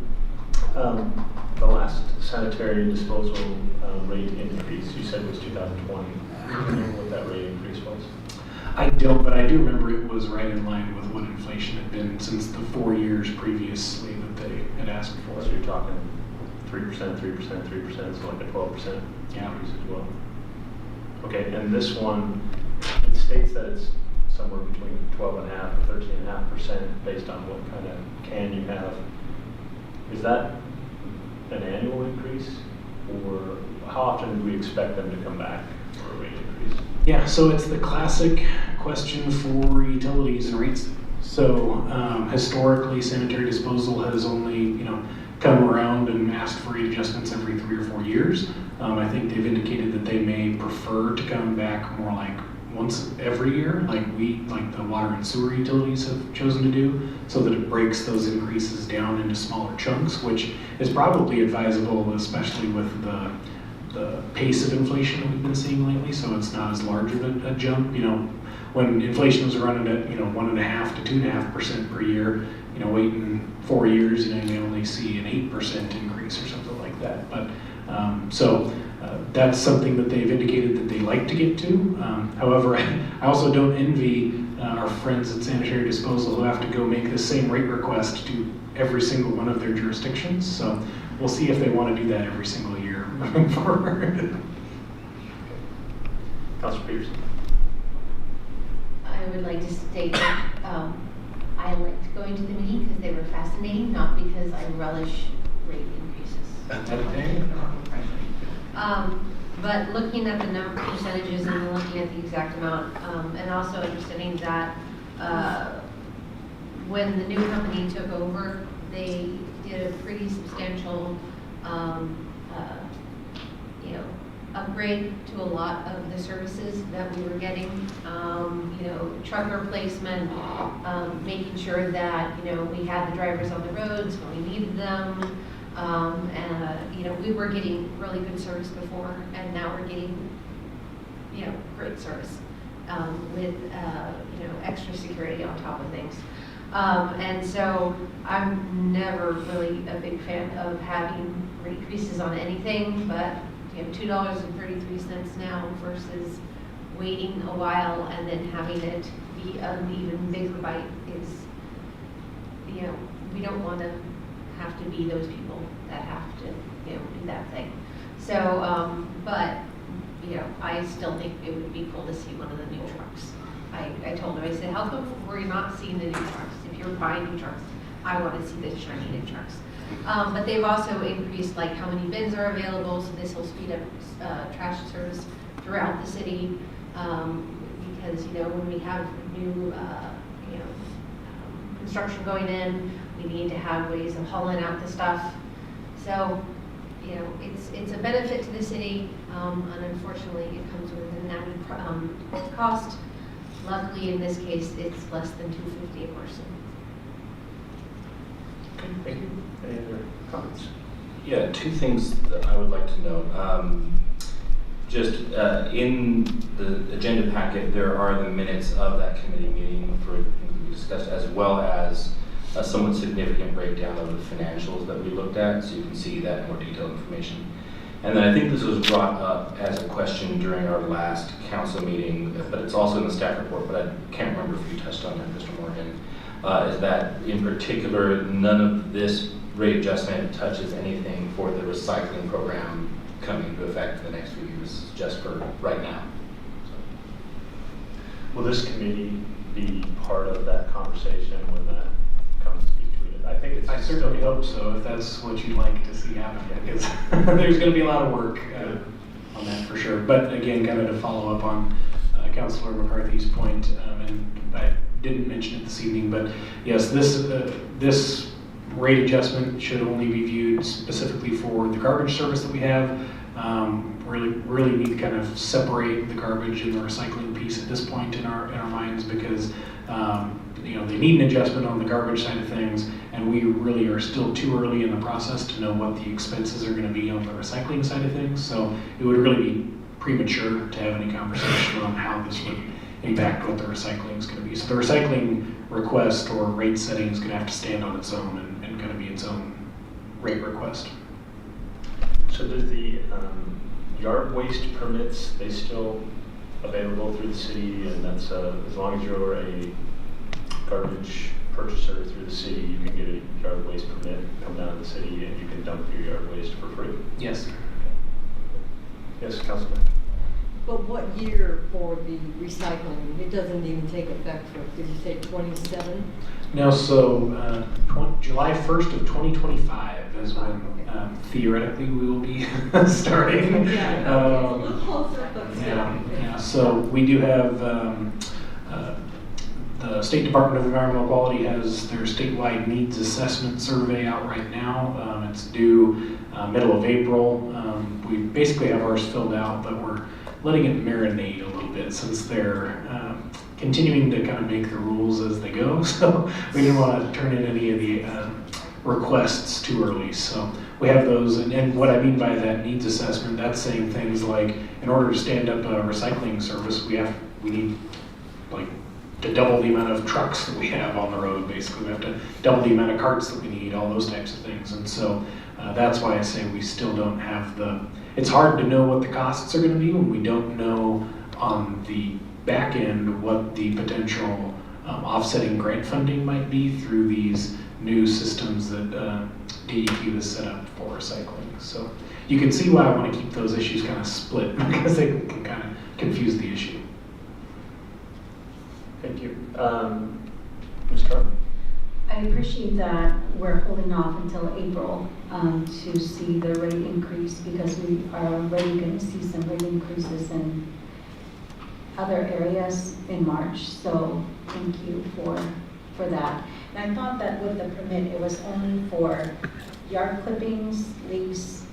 The last sanitary disposal rate increase you said was 2020. Do you know what that rate increase was? I don't, but I do remember it was right in line with what inflation had been since the 4 years previously that they had asked for. So you're talking 3%, 3%, 3%, so like a 12% increase as well. Okay, and this one, it states that it's somewhere between 12.5% or 13.5% based on what kind of can you have. Is that an annual increase, or how often do we expect them to come back for a rate increase? Yeah, so it's the classic question for utilities and rates. So historically, sanitary disposal has only come around and asked for rate adjustments every 3 or 4 years. I think they've indicated that they may prefer to come back more like once every year, like the water and sewer utilities have chosen to do, so that it breaks those increases down into smaller chunks, which is probably advisable, especially with the pace of inflation that we've been seeing lately. So it's not as large of a jump. When inflation was running at 1.5% to 2.5% per year, waiting 4 years, you may only see an 8% increase or something like that. But that's something that they've indicated that they like to get to. However, I also don't envy our friends at Sanitary Disposal who have to go make the same rate request to every single one of their jurisdictions. So we'll see if they want to do that every single year moving forward. Councilor Peterson. I would like to state that I liked going to the meeting because they were fascinating, not because I relish rate increases. But looking at the percentages and looking at the exact amount, and also understanding that when the new company took over, they did a pretty substantial upgrade to a lot of the services that we were getting. Truck replacement, making sure that we had the drivers on the roads when we needed them. We were getting really good service before, and now we're getting great service with extra security on top of things. And so I'm never really a big fan of having rate increases on anything, but $2.33 now versus waiting a while and then having it be an even bigger bite is, we don't want to have to be those people that have to, do that thing. So, but, I still think it would be cool to see one of the new trucks. I told them, I said, how come we're not seeing the new trucks? If you're buying new trucks, I want to see the shiny new trucks. But they've also increased like how many bins are available, so this will speed up trash service throughout the city. Because when we have new construction going in, we need to have ways of hauling out the stuff. So it's a benefit to the city, and unfortunately it comes with an added cost. Luckily, in this case, it's less than $250 a person. Okay, thank you. Any other comments? Yeah, two things that I would like to note. Just in the agenda packet, there are the minutes of that committee meeting for we discussed, as well as a somewhat significant breakdown of the financials that we looked at, so you can see that in more detailed information. And then I think this was brought up as a question during our last council meeting, but it's also in the staff report, but I can't remember if you touched on it, Mr. Morgan, is that in particular, none of this rate adjustment touches anything for the recycling program coming into effect for the next few years, just for right now. Will this committee be part of that conversation when that comes between it? I think it's. I certainly hope so, if that's what you'd like to see happen, because there's going to be a lot of work on that for sure. But again, kind of to follow up on Councilor McCarthy's point, and I didn't mention it this evening, but yes, this rate adjustment should only be viewed specifically for the garbage service that we have. Really need to kind of separate the garbage and the recycling piece at this point in our minds, because they need an adjustment on the garbage side of things, and we really are still too early in the process to know what the expenses are going to be on the recycling side of things. So it would really be premature to have any conversation on how this would impact what the recycling is going to be. So the recycling request or rate setting is going to have to stand on its own and kind of be its own rate request. So does the yard waste permits, they still available through the city, and that's as long as you're a garbage purchaser through the city, you can get a yard waste permit, come down to the city, and you can dump your yard waste for free? Yes. Yes, Councilman. But what year for the recycling? It doesn't even take effect for, did you say 27? No, so July 1st of 2025 is when theoretically we will be starting. Yeah, a little closer, but yeah. So we do have the State Department of Environmental Quality has their statewide needs assessment survey out right now. It's due middle of April. We basically have ours filled out, but we're letting it marinate a little bit since they're continuing to kind of make the rules as they go. So we didn't want to turn in any of the requests too early. So we have those, and what I mean by that needs assessment, that's saying things like, in order to stand up a recycling service, we need like to double the amount of trucks that we have on the road. Basically, we have to double the amount of carts that we need, all those types of things. And so that's why I say we still don't have it's hard to know what the costs are going to be when we don't know on the back end what the potential offsetting grant funding might be through these new systems that DEQ has set up for recycling. So you can see why I want to keep those issues kind of split, because they can kind of confuse the issue. Thank you. Ms. Carter? I appreciate that we're holding off until April to see the rate increase, because we are already going to see some rate increases in other areas in March. So thank you for that. And I thought that with the permit, it was only for yard clippings, leaves,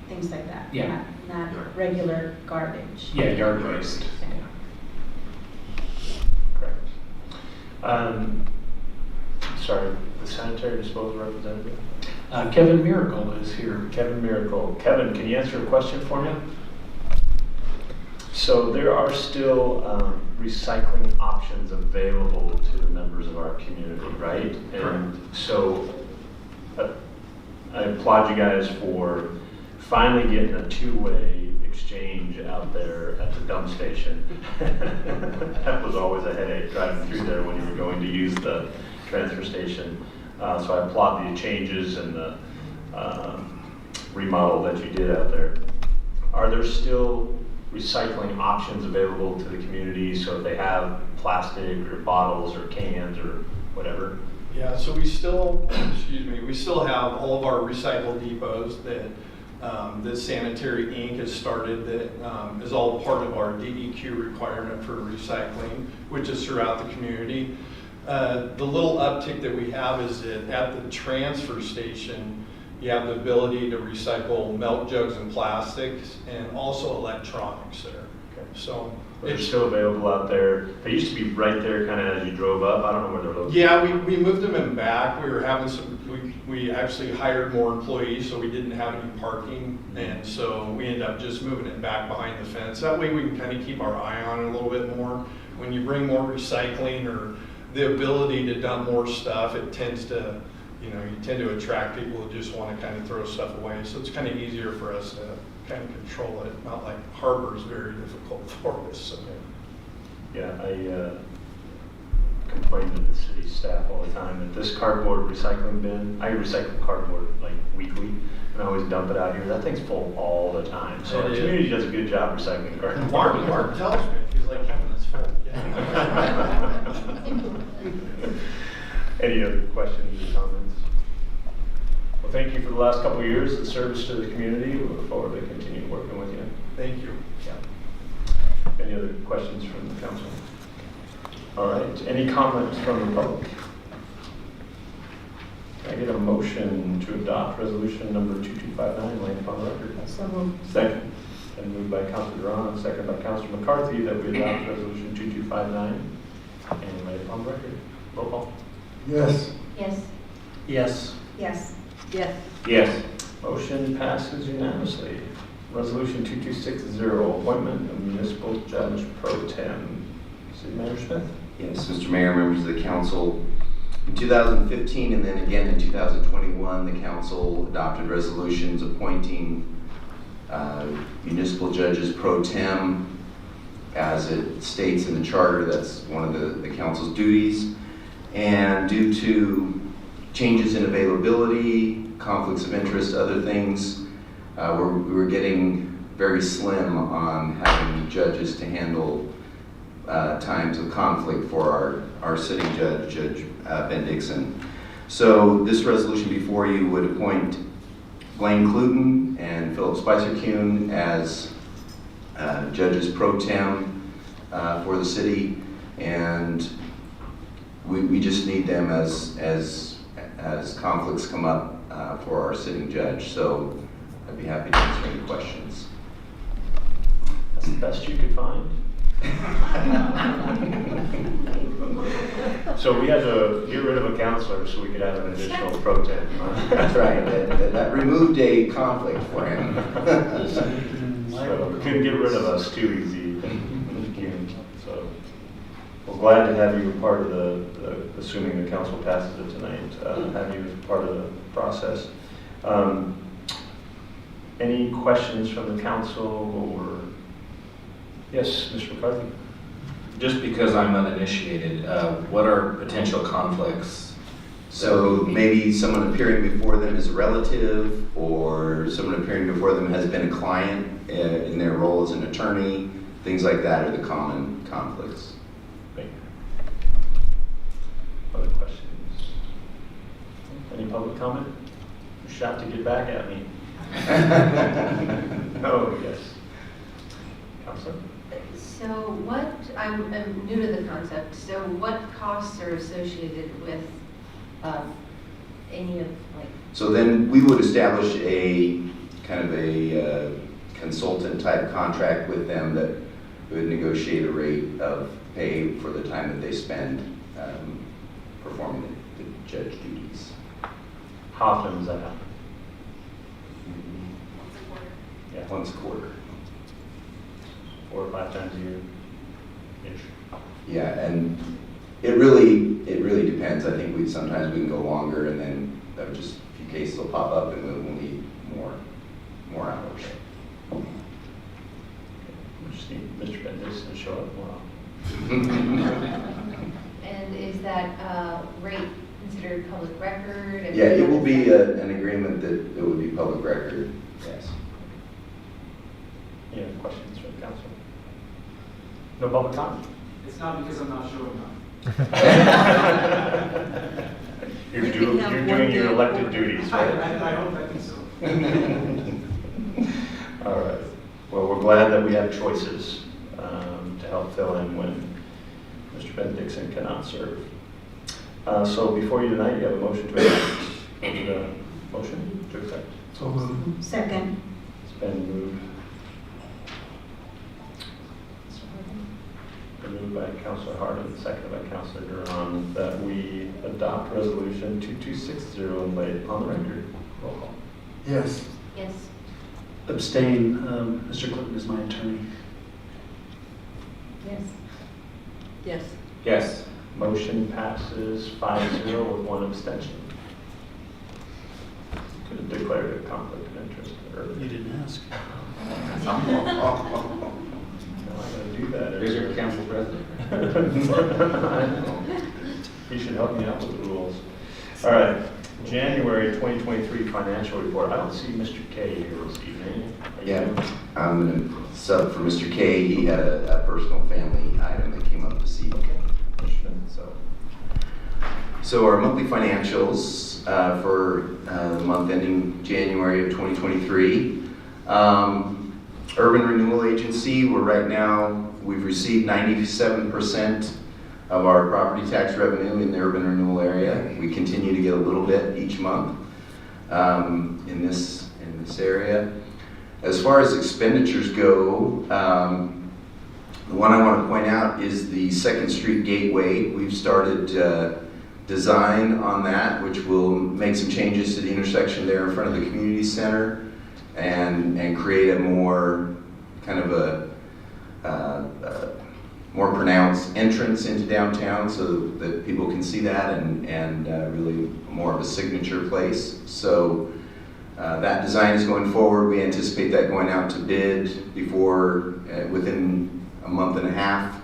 things like that. Yeah. Not regular garbage. Yeah, yard waste. Correct. Sorry, the sanitary disposal representative? Kevin Miracle is here. Kevin Miracle. Kevin, can you answer a question for me? So there are still recycling options available to the members of our community, right? And so I applaud you guys for finally getting a two-way exchange out there at the dump station. That was always a headache driving through there when you were going to use the transfer station. So I applaud the changes and the remodel that you did out there. Are there still recycling options available to the community? So if they have plastic or bottles or cans or whatever, Yeah, so we still, excuse me, we still have all of our recycle depots that Sanitary Inc. has started that is all part of our DEQ requirement for recycling, which is throughout the community. The little uptick that we have is that at the transfer station, you have the ability to recycle milk jugs and plastics and also electronics there. Okay. So They're still available out there. They used to be right there kind of as you drove up. I don't know where they're located. Yeah, we moved them in back. We were having we actually hired more employees, so we didn't have any parking. And so we ended up just moving it back behind the fence. That way we can kind of keep our eye on it a little bit more. When you bring more recycling or the ability to dump more stuff, it tends to, you tend to attract people who just want to kind of throw stuff away. So it's kind of easier for us to kind of control it. Not like harbor is very difficult for us. So. Yeah, I complain to the city staff all the time that this cardboard recycling bin, I recycle cardboard like weekly, and I always dump it out here. That thing's full all the time. So our community does a good job recycling cardboard. Mark tells me, he's like, Kevin, it's full. Any other questions or comments? Well, thank you for the last couple of years of service to the community. We look forward to continuing working with you. Thank you. Yeah. Any other questions from the council? All right. Any comments from the public? Can I get a motion to adopt resolution number 2259, laying upon record? Second. And moved by Councilor Duran, second by Councilor McCarthy, that we adopt resolution 2259 and lay upon record. Roll call. Yes. Yes. Yes. Yes. Yes. Yes. Motion passes unanimously. Resolution 2260, appointment of municipal judge pro tem. City Manager Smith. Yes, Mr. Mayor, members of the council. In 2015 and then again in 2021, the council adopted resolutions appointing municipal judges pro tem. As it states in the charter, that's one of the council's duties. And due to changes in availability, conflicts of interest, other things, we were getting very slim on having judges to handle times of conflict for our sitting judge, Judge Ben Dixon. So this resolution before you would appoint Blaine Cluton and Philip Spicer-Kuhn as judges pro tem for the city, and we just need them as conflicts come up for our sitting judge. So I'd be happy to answer any questions. That's the best you could find. So we had to get rid of a counselor so we could have an additional pro tem. That's right. That removed a conflict for him. So couldn't get rid of us too easy. So we're glad to have you part of the assuming the council passes it tonight, have you as part of the process. Any questions from the council or? Yes, Mr. McCarthy. Just because I'm uninitiated, what are potential conflicts? So maybe someone appearing before them is a relative, or someone appearing before them has been a client in their role as an attorney. Things like that are the common conflicts. Thank you. Other questions? Any public comment? You're shot to get back at me. Oh, yes. Counselor? So what, I'm new to the concept, so what costs are associated with any of, like? So then we would establish a kind of a consultant type contract with them that would negotiate a rate of pay for the time that they spend performing the judge duties. How often does that happen? Yeah, once a quarter. 4 or 5 times a year ish. Yeah, and it really depends. I think sometimes we can go longer, and then just a few cases will pop up, and we'll need more hours. We just need Mr. Ben Dixon to show up more And is that rate considered public record? Yeah, it will be an agreement that it would be public record, yes. Any other questions from the council? No public comment? It's not because I'm not showing up. You're You can doing, have you're one doing your day elected order. duties, right? I hope I think so. All right. Well, we're glad that we have choices to help fill in when Mr. Ben Dixon cannot serve. So before you tonight, you have a motion to accept. Need a motion to accept? So moved. Second. It's been moved. Been moved by Councilor Harden, seconded by Councilor Duran, that we adopt resolution 2260 and lay it on the record. Roll call. Yes. Yes. Abstain. Mr. Clinton is my attorney. Yes. Yes. Yes. Motion passes 5-0 with one abstention. Could have declared a conflict of interest earlier. You didn't ask. No, I'm going to do that. Here's your council president. I know. He should help me out with the rules. All right, January 2023 financial report. I don't see Mr. K here this evening. Yeah, I'm going to sub for Mr. K. He had a personal family item that came up this evening. So our monthly financials for the month ending January of 2023. Urban Renewal Agency, we've received 97% of our property tax revenue in the urban renewal area. We continue to get a little bit each month in this area. As far as expenditures go, the one I want to point out is the 2nd Street Gateway. We've started design on that, which will make some changes to the intersection there in front of the community center and create a more kind of a more pronounced entrance into downtown so that people can see that and really more of a signature place. So that design is going forward. We anticipate that going out to bid within a month and a half,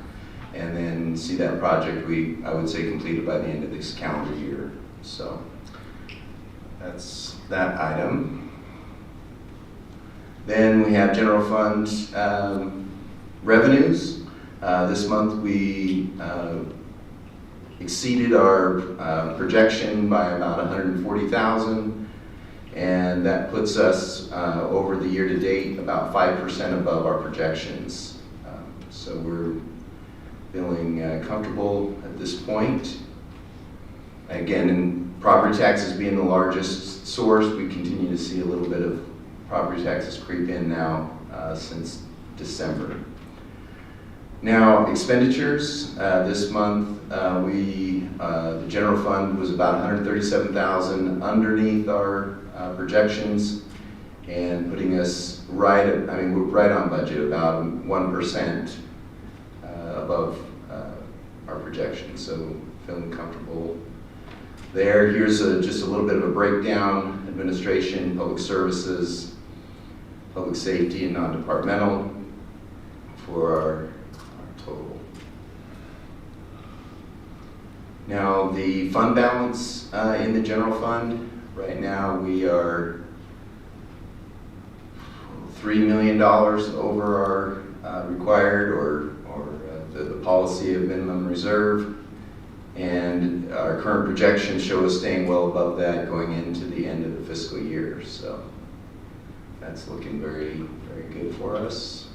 and then see that project, I would say, completed by the end of this calendar year. So that's that item. Then we have general fund revenues. This month we exceeded our projection by about $140,000, and that puts us over the year to date about 5% above our projections. So we're feeling comfortable at this point. Again, in property taxes being the largest source, we continue to see a little bit of property taxes creep in now since December. Now, expenditures. This month, the general fund was about $137,000 underneath our projections, and putting us we're right on budget, about 1% above our projection. So feeling comfortable there. Here's just a little bit of a breakdown: administration, public services, public safety, and non-departmental for our total. Now, the fund balance in the general fund, right now we are $3 million over our required or the policy of minimum reserve, and our current projections show us staying well above that going into the end of the fiscal year. So that's looking very, very good for us.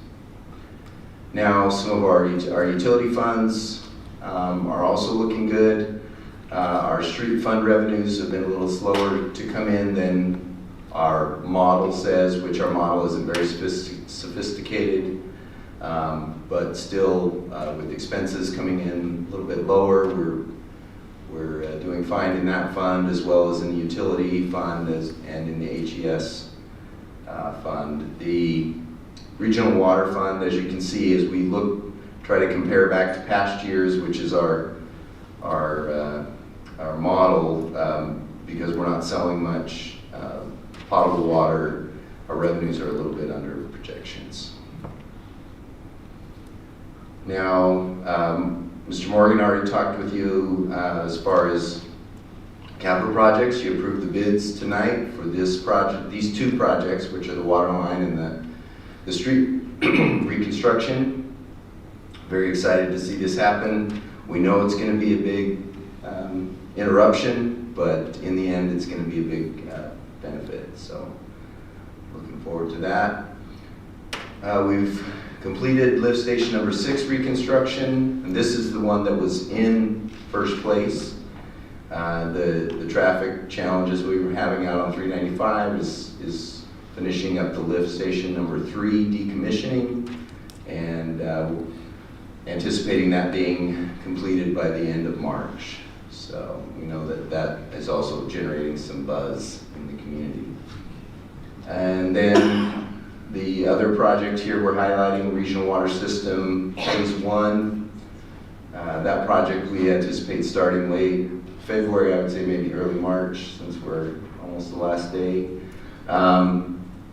Now, some of our utility funds are also looking good. Our street fund revenues have been a little slower to come in than our model says, which our model isn't very sophisticated, but still with expenses coming in a little bit lower, we're doing fine in that fund, as well as in the utility fund and in the HES fund. The regional water fund, as you can see, as we try to compare back to past years, which is our model, because we're not selling much potable water, our revenues are a little bit under projections. Now, Mr. Morgan already talked with you as far as capital projects. You approved the bids tonight for this project, these two projects, which are the water line and the street reconstruction. Very excited to see this happen. We know it's going to be a big interruption but in the end, it's going to be a big benefit. So looking forward to that. We've completed lift station number 6 reconstruction, and this is the one that was in first place. The traffic challenges we were having out on 395 is finishing up the lift station number 3 decommissioning, and anticipating that being completed by the end of March. So we know that is also generating some buzz in the community. And then the other project here we're highlighting, Regional Water System Phase 1. That project we anticipate starting late February, I would say maybe early March, since we're almost the last day.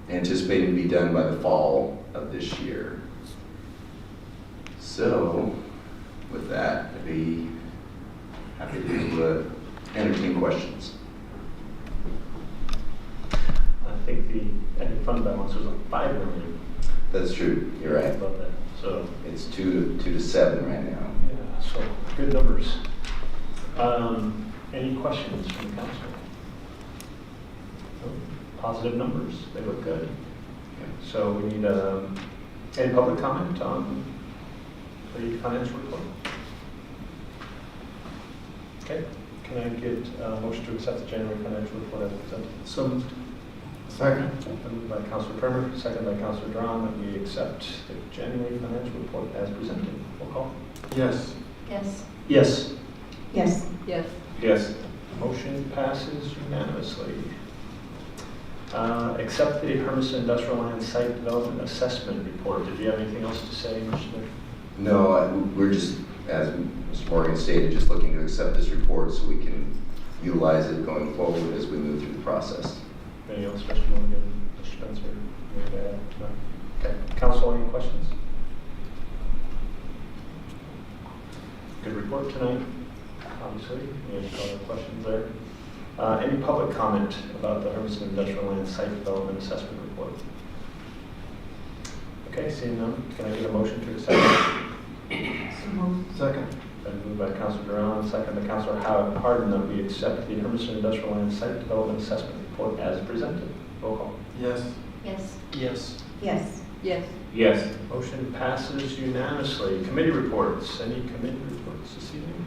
Anticipating to be done by the fall of this year. So with that, I'd be happy to entertain questions. I think the fund balance was like $5 million. That's true, you're right. About that. So it's 2 to 7 right now. yeah, so good numbers. Any questions from the council? No? Positive numbers, they look good. Okay. So we need any public comment on the financial report? Okay, can I get a motion to accept the January financial report as presented? So moved. Second. Moved by Councilor Permer, second by Councilor Drawn, that we accept the January financial report as presented. Roll call. Yes. Yes. Yes. Yes. Yes. Yes. Motion passes unanimously. Accept the Hermiston Industrial Land Site Development Assessment Report. Did you have anything else to say, Commissioner? No, we're just, as Mr. Morgan stated, just looking to accept this report so we can utilize it going forward as we move through the process. Anything else, Mr. Morgan, Mr. Spencer? No? Okay. Council, any questions? Good report tonight, obviously. Any other questions there? Any public comment about the Hermiston Industrial Land Site Development Assessment Report? Okay, seeing none, can I get a motion to accept? So moved. Second. Been moved by Councilor Duran, second by Councilor Harden, that we accept the Hermiston Industrial Land Site Development Assessment Report as presented. Roll call. Yes. Yes. Yes. Yes. Yes. Yes. Motion passes unanimously. Committee reports. Any committee reports this evening?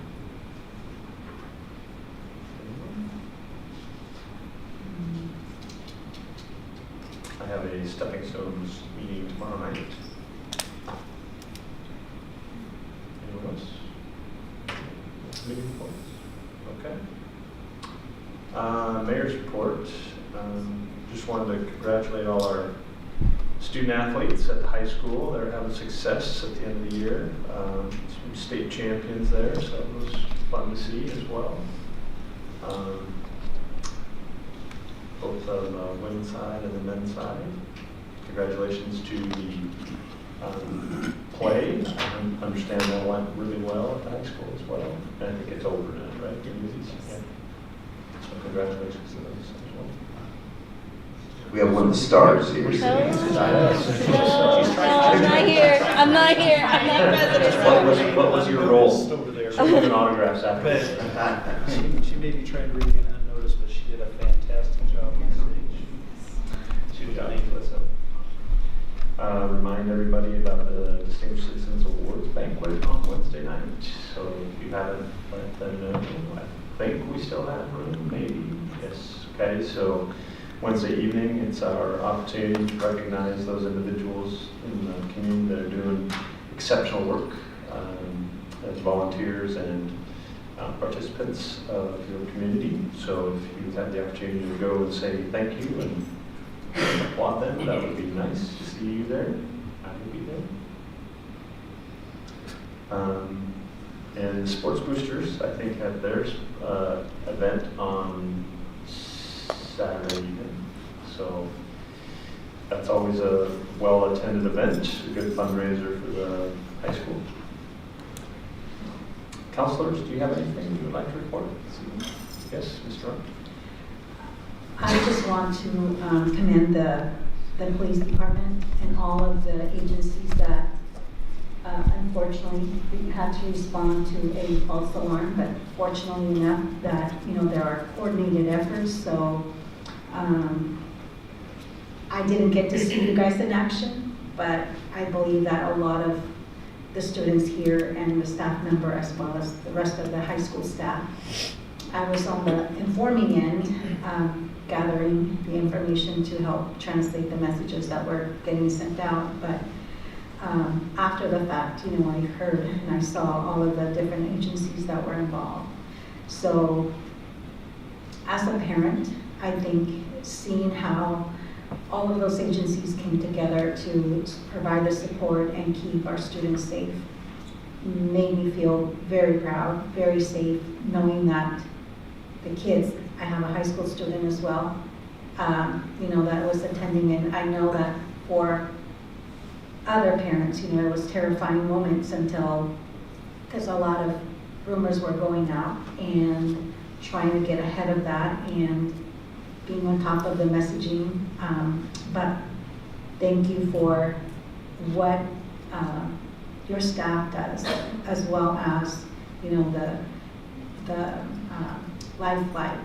I have a Stepping Stones meeting tomorrow night. Anyone else? Committee reports? Okay. Mayor's report. Just wanted to congratulate all our student athletes at the high school. They're having success at the end of the year. Some state champions there, so it was fun to see as well. Both on the women's side and the men's side. Congratulations to the play. I understand that went really well at the high school as well. And I think it's over now, right? Yeah. So congratulations to those as well. We have one of the stars here. No, I'm not here. I'm not here. I'm not president. What was your role? Over there. She'll give an autographs after. She may be trying to remain unnoticed, but she did a fantastic job on stage. Good job. Remind everybody about the Distinguished Citizens Awards banquet on Wednesday night. So if you haven't let them know, I think we still have room, maybe. Yes. Okay. So Wednesday evening, it's our opportunity to recognize those individuals in the community that are doing exceptional work as volunteers and participants of your community. So if you have the opportunity to go and say thank you and applaud them, that would be nice to see you there. I will be there. And the Sports Boosters, I think, have their event on Saturday evening. So that's always a well-attended event, a good fundraiser for the high school. Counselors, do you have anything you would like to report? Yes, Mr. Rowe? I just want to commend the police department and all of the agencies that Unfortunately, we had to respond to a false alarm, but fortunately enough that, there are coordinated efforts, so I didn't get to see you guys in action, but I believe that a lot of the students here and the staff member, as well as the rest of the high school staff, I was on the informing end, gathering the information to help translate the messages that were getting sent out, but after the fact, I heard and I saw all of the different agencies that were involved. So as a parent, I think seeing how all of those agencies came together to provide the support and keep our students safe made me feel very proud, very safe, knowing that the kids, I have a high school student as well, that was attending, and I know that for other parents, it was terrifying moments because a lot of rumors were going out, and trying to get ahead of that and being on top of the messaging. But thank you for what your staff does, as well as, the Life Flight,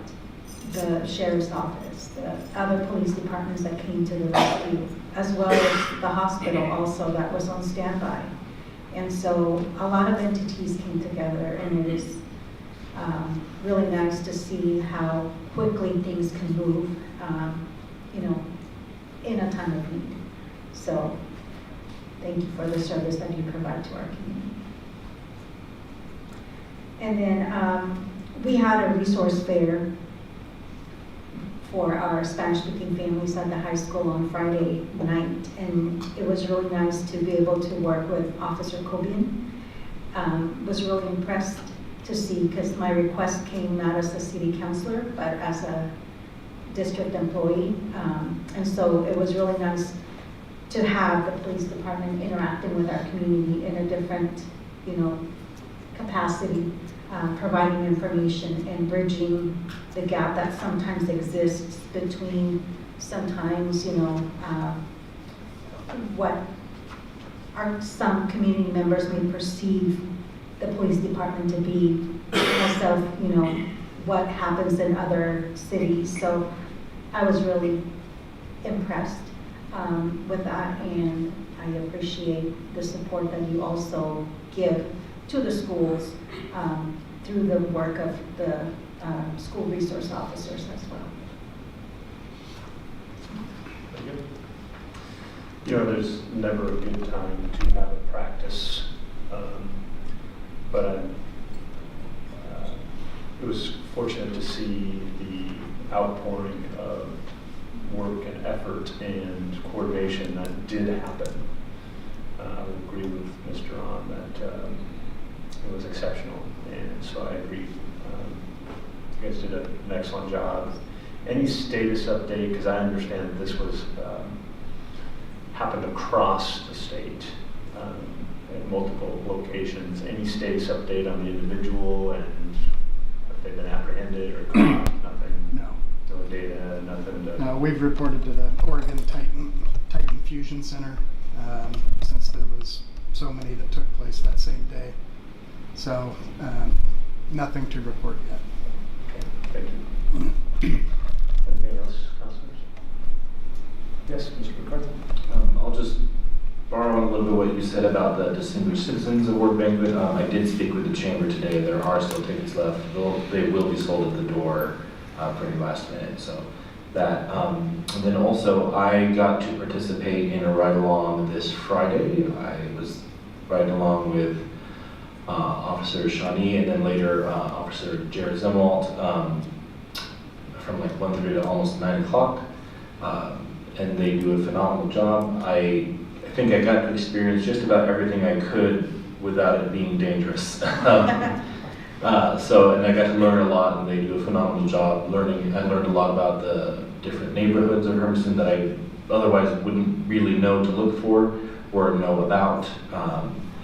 the Sheriff's Office, the other police departments that came to the rescue, as well as the hospital also that was on standby. And so a lot of entities came together, and it is really nice to see how quickly things can move, in a time of need. So thank you for the service that you provide to our community. And then we had a resource fair for our Spanish-speaking families at the high school on Friday night, and it was really nice to be able to work with Officer Cobian. Was really impressed to see, because my request came not as a city councilor, but as a district employee, and so it was really nice to have the police department interacting with our community in a different, capacity, providing information and bridging the gap that sometimes exists between sometimes, what some community members may perceive the police department to be, because of, what happens in other cities. So I was really impressed with that, and I appreciate the support that you also give to the schools through the work of the school resource officers as well. There's never a good time to have a practice, but it was fortunate to see the outpouring of work and effort and coordination that did happen. I would agree with Mr. On that it was exceptional, and so I agree. You guys did an excellent job. Any status update, because I understand that this was happened across the state at multiple locations. Any status update on the individual, and have they been apprehended or caught? Nothing? No. No data, nothing to... No, we've reported to the Oregon Titan Fusion Center since there was so many that took place that same day. So nothing to report yet. Okay, thank you. Anything else, councilors? Yes, Mr. McCarthy. I'll just borrow on a little bit what you said about the Distinguished Citizens Award banquet. I did speak with the chamber today. There are still tickets left. They will be sold at the door pretty last minute. So that, and then also I got to participate in a ride-along this Friday. I was riding along with Officer Shawnee, and then later Officer Jared Zemwalt from like 1:30 to almost 9 o'clock. And they do a phenomenal job. I think I got to experience just about everything I could without it being dangerous. And I got to learn a lot, and they do a phenomenal job learning. I learned a lot about the different neighborhoods of Hermiston that I otherwise wouldn't really know to look for or know about.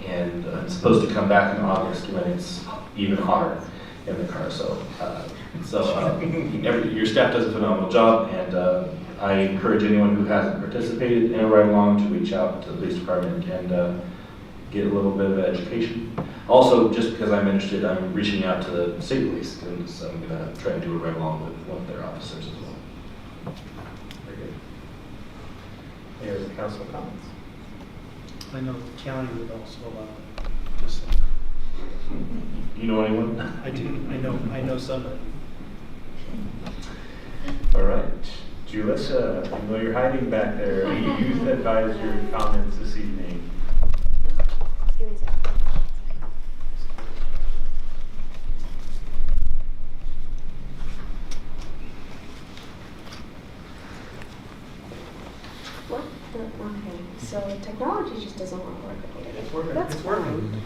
And I'm supposed to come back in August when it's even hotter in the car. Your staff does a phenomenal job, and I encourage anyone who hasn't participated in a ride-along to reach out to the police department and get a little bit of education. Also, just because I'm interested, I'm reaching out to the state police, because I'm gonna try and do a ride along with one of their officers as well. Very good. Any other council comments? I know the county would also allow it, just saying. You know anyone? I do, I know somebody. All right. Julissa, I know you're hiding back there. Any youth advisor comments this evening? Give me a second. What the, okay, so technology just doesn't want to work. Okay. It's working. That's It's working.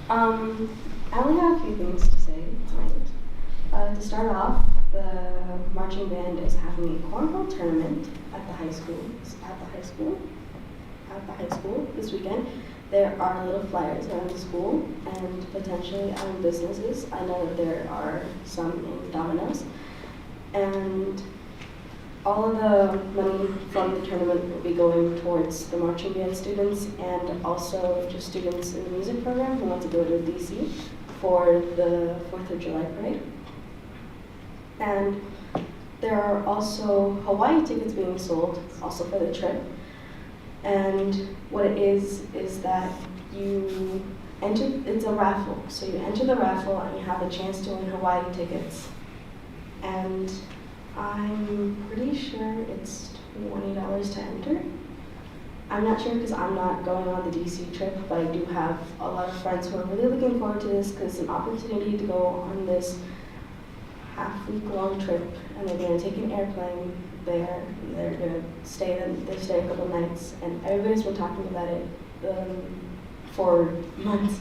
fine. I only have a few things to say tonight. To start off, the marching band is having a cornhole tournament at the high school. At the high school this weekend. There are little flyers around the school and potentially on businesses. I know that there are some in Domino's. And all of the money from the tournament will be going towards the marching band students and also just students in the music program who want to go to DC for the 4th of July parade. And there are also Hawaii tickets being sold also for the trip. And what it is that you enter, it's a raffle. So you enter the raffle and you have a chance to win Hawaii tickets. And I'm pretty sure it's $20 to enter. I'm not sure because I'm not going on the DC trip, but I do have a lot of friends who are really looking forward to this because it's an opportunity to go on this half-week-long trip, and they're going to take an airplane there. They're going to stay a couple nights, and everybody's been talking about it for months.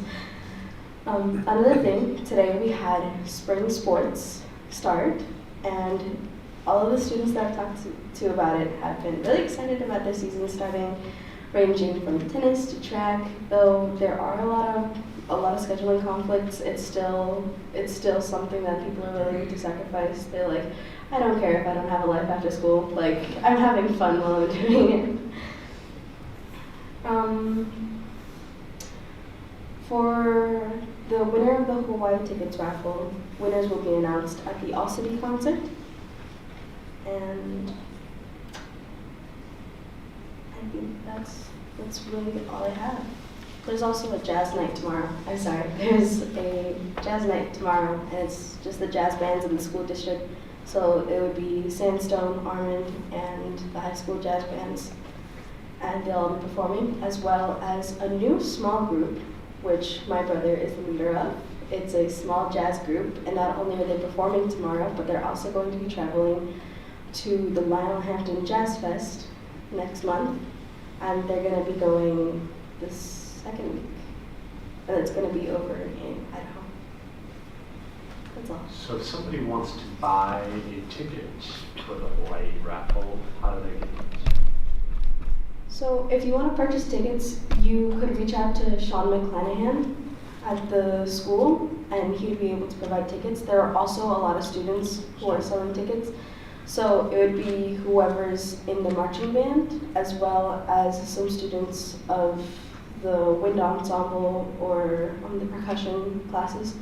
Another thing, today we had spring sports start, and all of the students that I've talked to about it have been really excited about their season starting, ranging from tennis to track. Though there are a lot of scheduling conflicts, it's still something that people are willing to sacrifice. They're like, I don't care if I don't have a life after school. Like, I'm having fun while I'm doing it. For the winner of the Hawaii tickets raffle, winners will be announced at the All City concert. And I think that's really all I have. There's also a jazz night tomorrow. I'm sorry. There's a jazz night tomorrow, and it's just the jazz bands in the school district. So it would be Sandstone, Armand, and the high school jazz bands. And they'll all be performing, as well as a new small group, which my brother is the leader of. It's a small jazz group, and not only are they performing tomorrow, but they're also going to be traveling to the Lionel Hampton Jazz Fest next month, and they're going to be going this second week, and it's going to be over in Idaho. That's all. So if somebody wants to buy a ticket for the Hawaii raffle, how do they get it? So if you want to purchase tickets, you could reach out to Sean McClanahan at the school, and he'd be able to provide tickets. There are also a lot of students who are selling tickets. So it would be whoever's in the marching band, as well as some students of the wind ensemble or the percussion classes.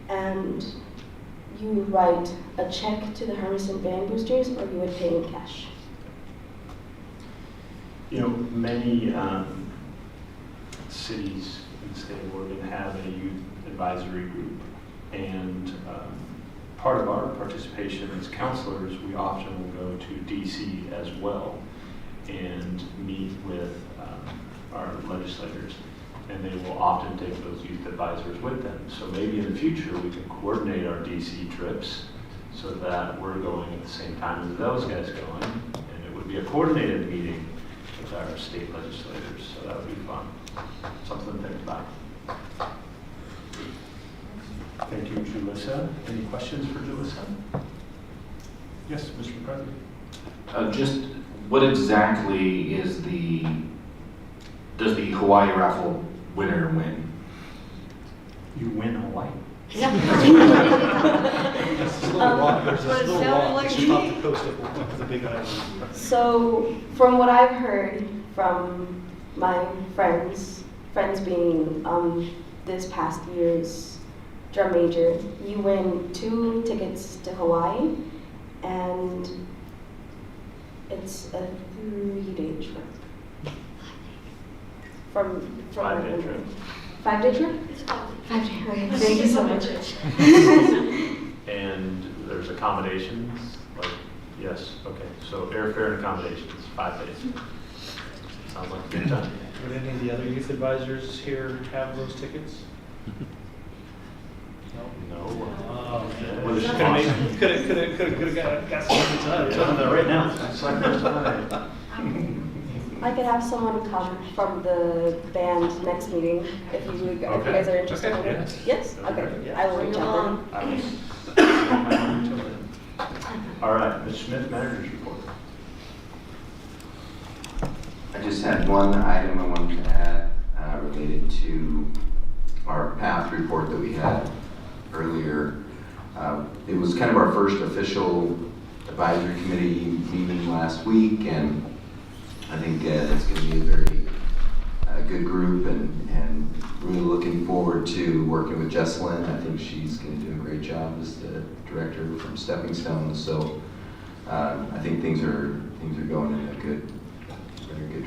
And you would write a check to the Hermiston Band Boosters, or you would pay in cash. You know, many cities in the state of Oregon have a youth advisory group, and part of our participation as counselors, we often will go to DC as well and meet with our legislators, and they will often take those youth advisors with them. So maybe in the future we can coordinate our DC trips so that we're going at the same time as those guys going, and it would be a coordinated meeting with our state legislators, so that would be fun. Something to think about. Thank you, Julissa. Any questions for Julissa? Yes, Mr. President. Just what exactly is does the Hawaii raffle winner win? You win Hawaii. There's this little rock, there's this little rock that's just off the coast of the Big Island. So from what I've heard from my friends friends being this past year's drum major, you win 2 tickets to Hawaii, and it's a 3-day trip. From 5-day trip. 5-day trip? It's 5-day. Okay, thank you so much. And there's accommodations, like, yes, okay, so airfare and accommodations, 5 days. Sounds like a good time. Would any of the other youth advisors here have those tickets? No. Oh, man. Well, Could have got some right now. It's like there's time. I could have someone come from the band next meeting if you guys are interested. Okay, yeah. Yes? Okay. Yeah. I will reach out then. All right, Ms. Smith, manager's report. I just had one item I wanted to add related to our PATH report that we had earlier. It was kind of our first official advisory committee meeting last week, and I think it's going to be a very good group, and really looking forward to working with Jesselyn. I think she's going to do a great job as the director from Stepping Stones. So I think things are going in a good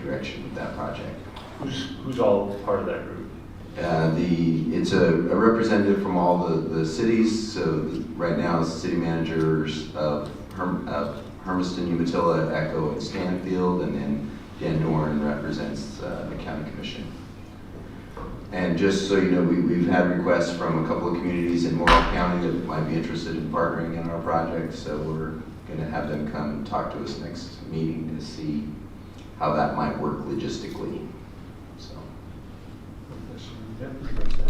direction with that project. Who's all part of that group? It's a representative from all the cities. So right now, it's the city managers of Hermiston, Umatilla, Echo, and Stanfield, and then Dan Dorn represents the county commission. And just so you know, we've had requests from a couple of communities in Morrow County that might be interested in partnering in our project. So we're going to have them come and talk to us next meeting to see how that might work logistically. So.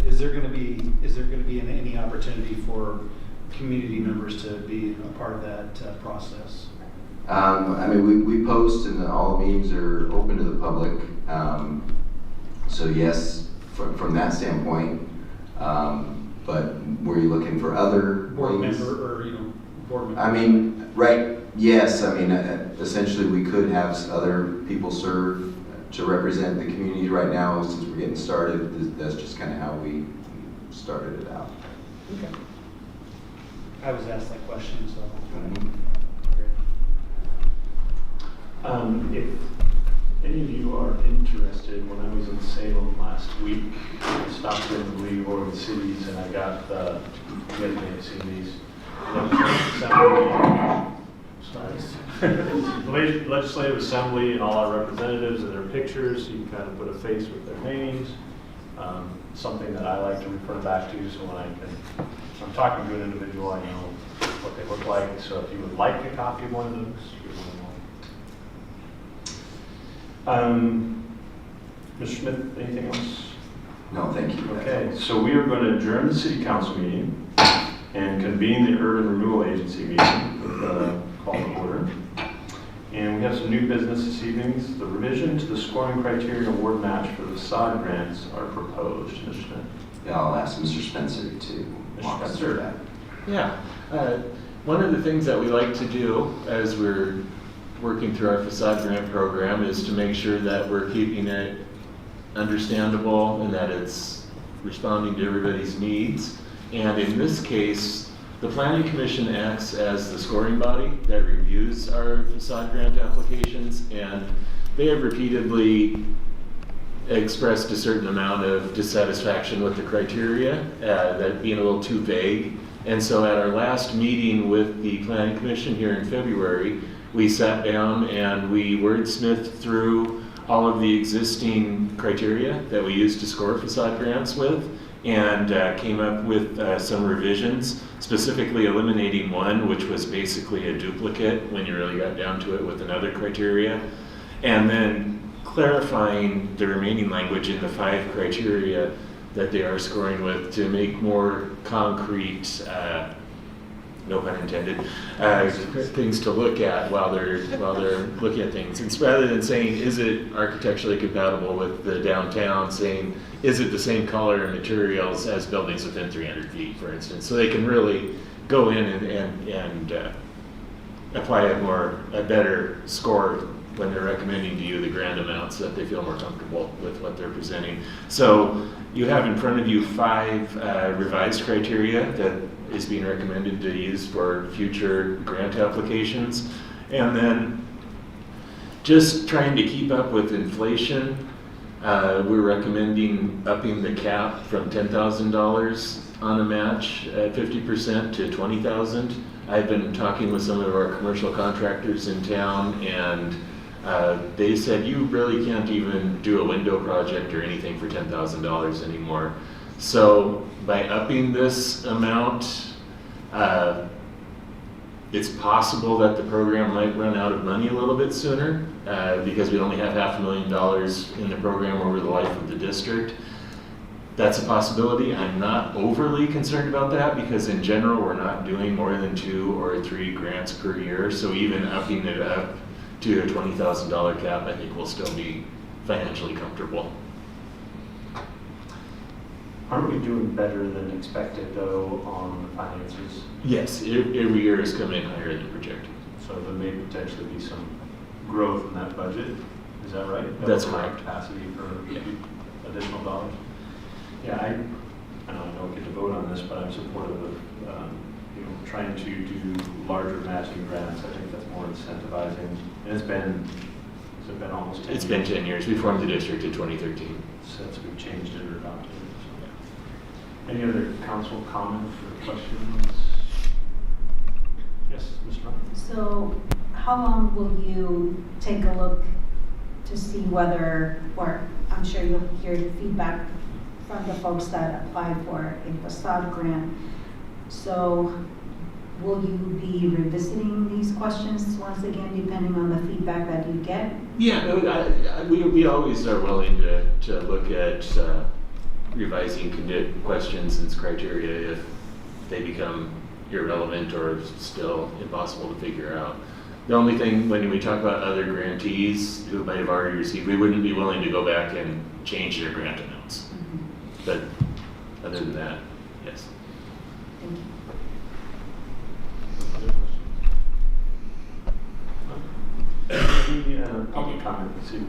Is there going to be any opportunity for community members to be a part of that process? I mean, we post, and all the meetings are open to the public. So yes, from that standpoint. But were you looking for other board ways? member or board member? I mean, right? Yes. I mean, essentially, we could have other people serve to represent the community. Right now, since we're getting started, that's just kind of how we started it out. Okay. I was asked that question, so. If any of you are interested, when I was in Salem last week, I stopped in the League of Oregon Cities, and I got you guys may have seen these. The Legislative Assembly and all our representatives and their pictures. You can kind of put a face with their names. Something that I like to refer back to, so when I'm talking to an individual, I know what they look like. So if you would like a copy of one of those, you're more than welcome. Mr. Smith, anything else? No, thank you. Okay, so we are going to adjourn the city council meeting and convene the Urban Renewal Agency meeting with the call to order. And we have some new business this evening. The revision to the scoring criteria award match for the facade grants are proposed. Mr. Smith. Yeah, I'll ask Mr. Spencer to walk us through that. Yeah. One of the things that we like to do as we're working through our facade grant program is to make sure that we're keeping it understandable and that it's responding to everybody's needs. And in this case, the Planning Commission acts as the scoring body that reviews our facade grant applications, and they have repeatedly expressed a certain amount of dissatisfaction with the criteria, that being a little too vague. And so at our last meeting with the Planning Commission here in February, we sat down and we wordsmithed through all of the existing criteria that we use to score facade grants with, and came up with some revisions, specifically eliminating one, which was basically a duplicate when you really got down to it with another criteria, and then clarifying the remaining language in the 5 criteria that they are scoring with to make more concrete, no pun intended, things to look at while they're looking at things. And rather than saying, is it architecturally compatible with the downtown, saying, is it the same color and materials as buildings within 300 feet, for instance? So they can really go in and apply a better score when they're recommending to you the grant amounts, so that they feel more comfortable with what they're presenting. So you have in front of you 5 revised criteria that is being recommended to use for future grant applications. And then just trying to keep up with inflation, we're recommending upping the cap from $10,000 on a match at 50% to $20,000. I've been talking with some of our commercial contractors in town, and they said you really can't even do a window project or anything for $10,000 anymore. So by upping this amount, it's possible that the program might run out of money a little bit sooner because we only have $500,000 in the program over the life of the district. That's a possibility. I'm not overly concerned about that because in general we're not doing more than 2 or 3 grants per year. So even upping it up to a $20,000 cap, I think we'll still be financially comfortable. Aren't we doing better than expected though on the finances? Yes, every year has come in higher than projected. So there may potentially be some growth in that budget. Is that right? That's That will allow correct. capacity for additional dollars. Yeah, I know I don't get to vote on this, but I'm supportive of trying to do larger matching grants. I think that's more incentivizing. And has it been almost 10 years? It's been 10 years. We formed the district in 2013. Since we've changed it or adopted it. So. Any other council comments or questions? Yes, Ms. Ryan? So how long will you take a look to see whether, or I'm sure you'll hear the feedback from the folks that applied for a facade grant. So will you be revisiting these questions once again, depending on the feedback that you get? Yeah, we always are willing to look at revising questions and criteria if they become irrelevant or still impossible to figure out. The only thing, when we talk about other grantees who might have already received, we wouldn't be willing to go back and change their grant amounts. Mm-hmm. But other than that, yes. Thank you. Any public comment? Sue?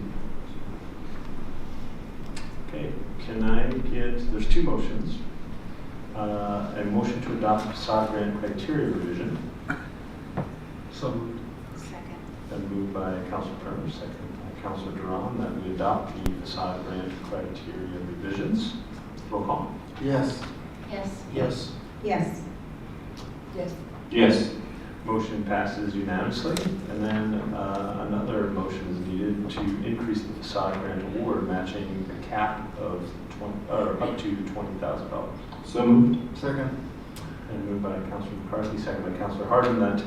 Okay, can I get, there's 2 motions. A motion to adopt facade grant criteria revision. So Second. Been moved by Councilor Turner, second by Councilor Duran, that we adopt the facade grant criteria revisions. Roll call. yes. Yes. Yes. Yes. Yes. Yes. Motion passes unanimously. And then another motion is needed to increase the facade grant award, matching the cap of up to $20,000. So moved. Second. And moved by Councilor McCarthy, second by Councilor Harden, that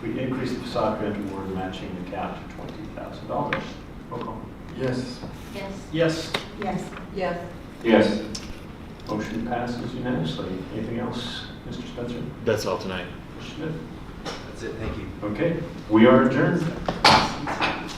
we increase the facade grant award, matching the cap to $20,000. Roll call. Yes. Yes. Yes. Yes. Yes. Yes. Motion passes unanimously. Anything else, Mr. Spencer? That's all tonight. Mr. Smith? That's it, thank you. Okay, we are adjourned.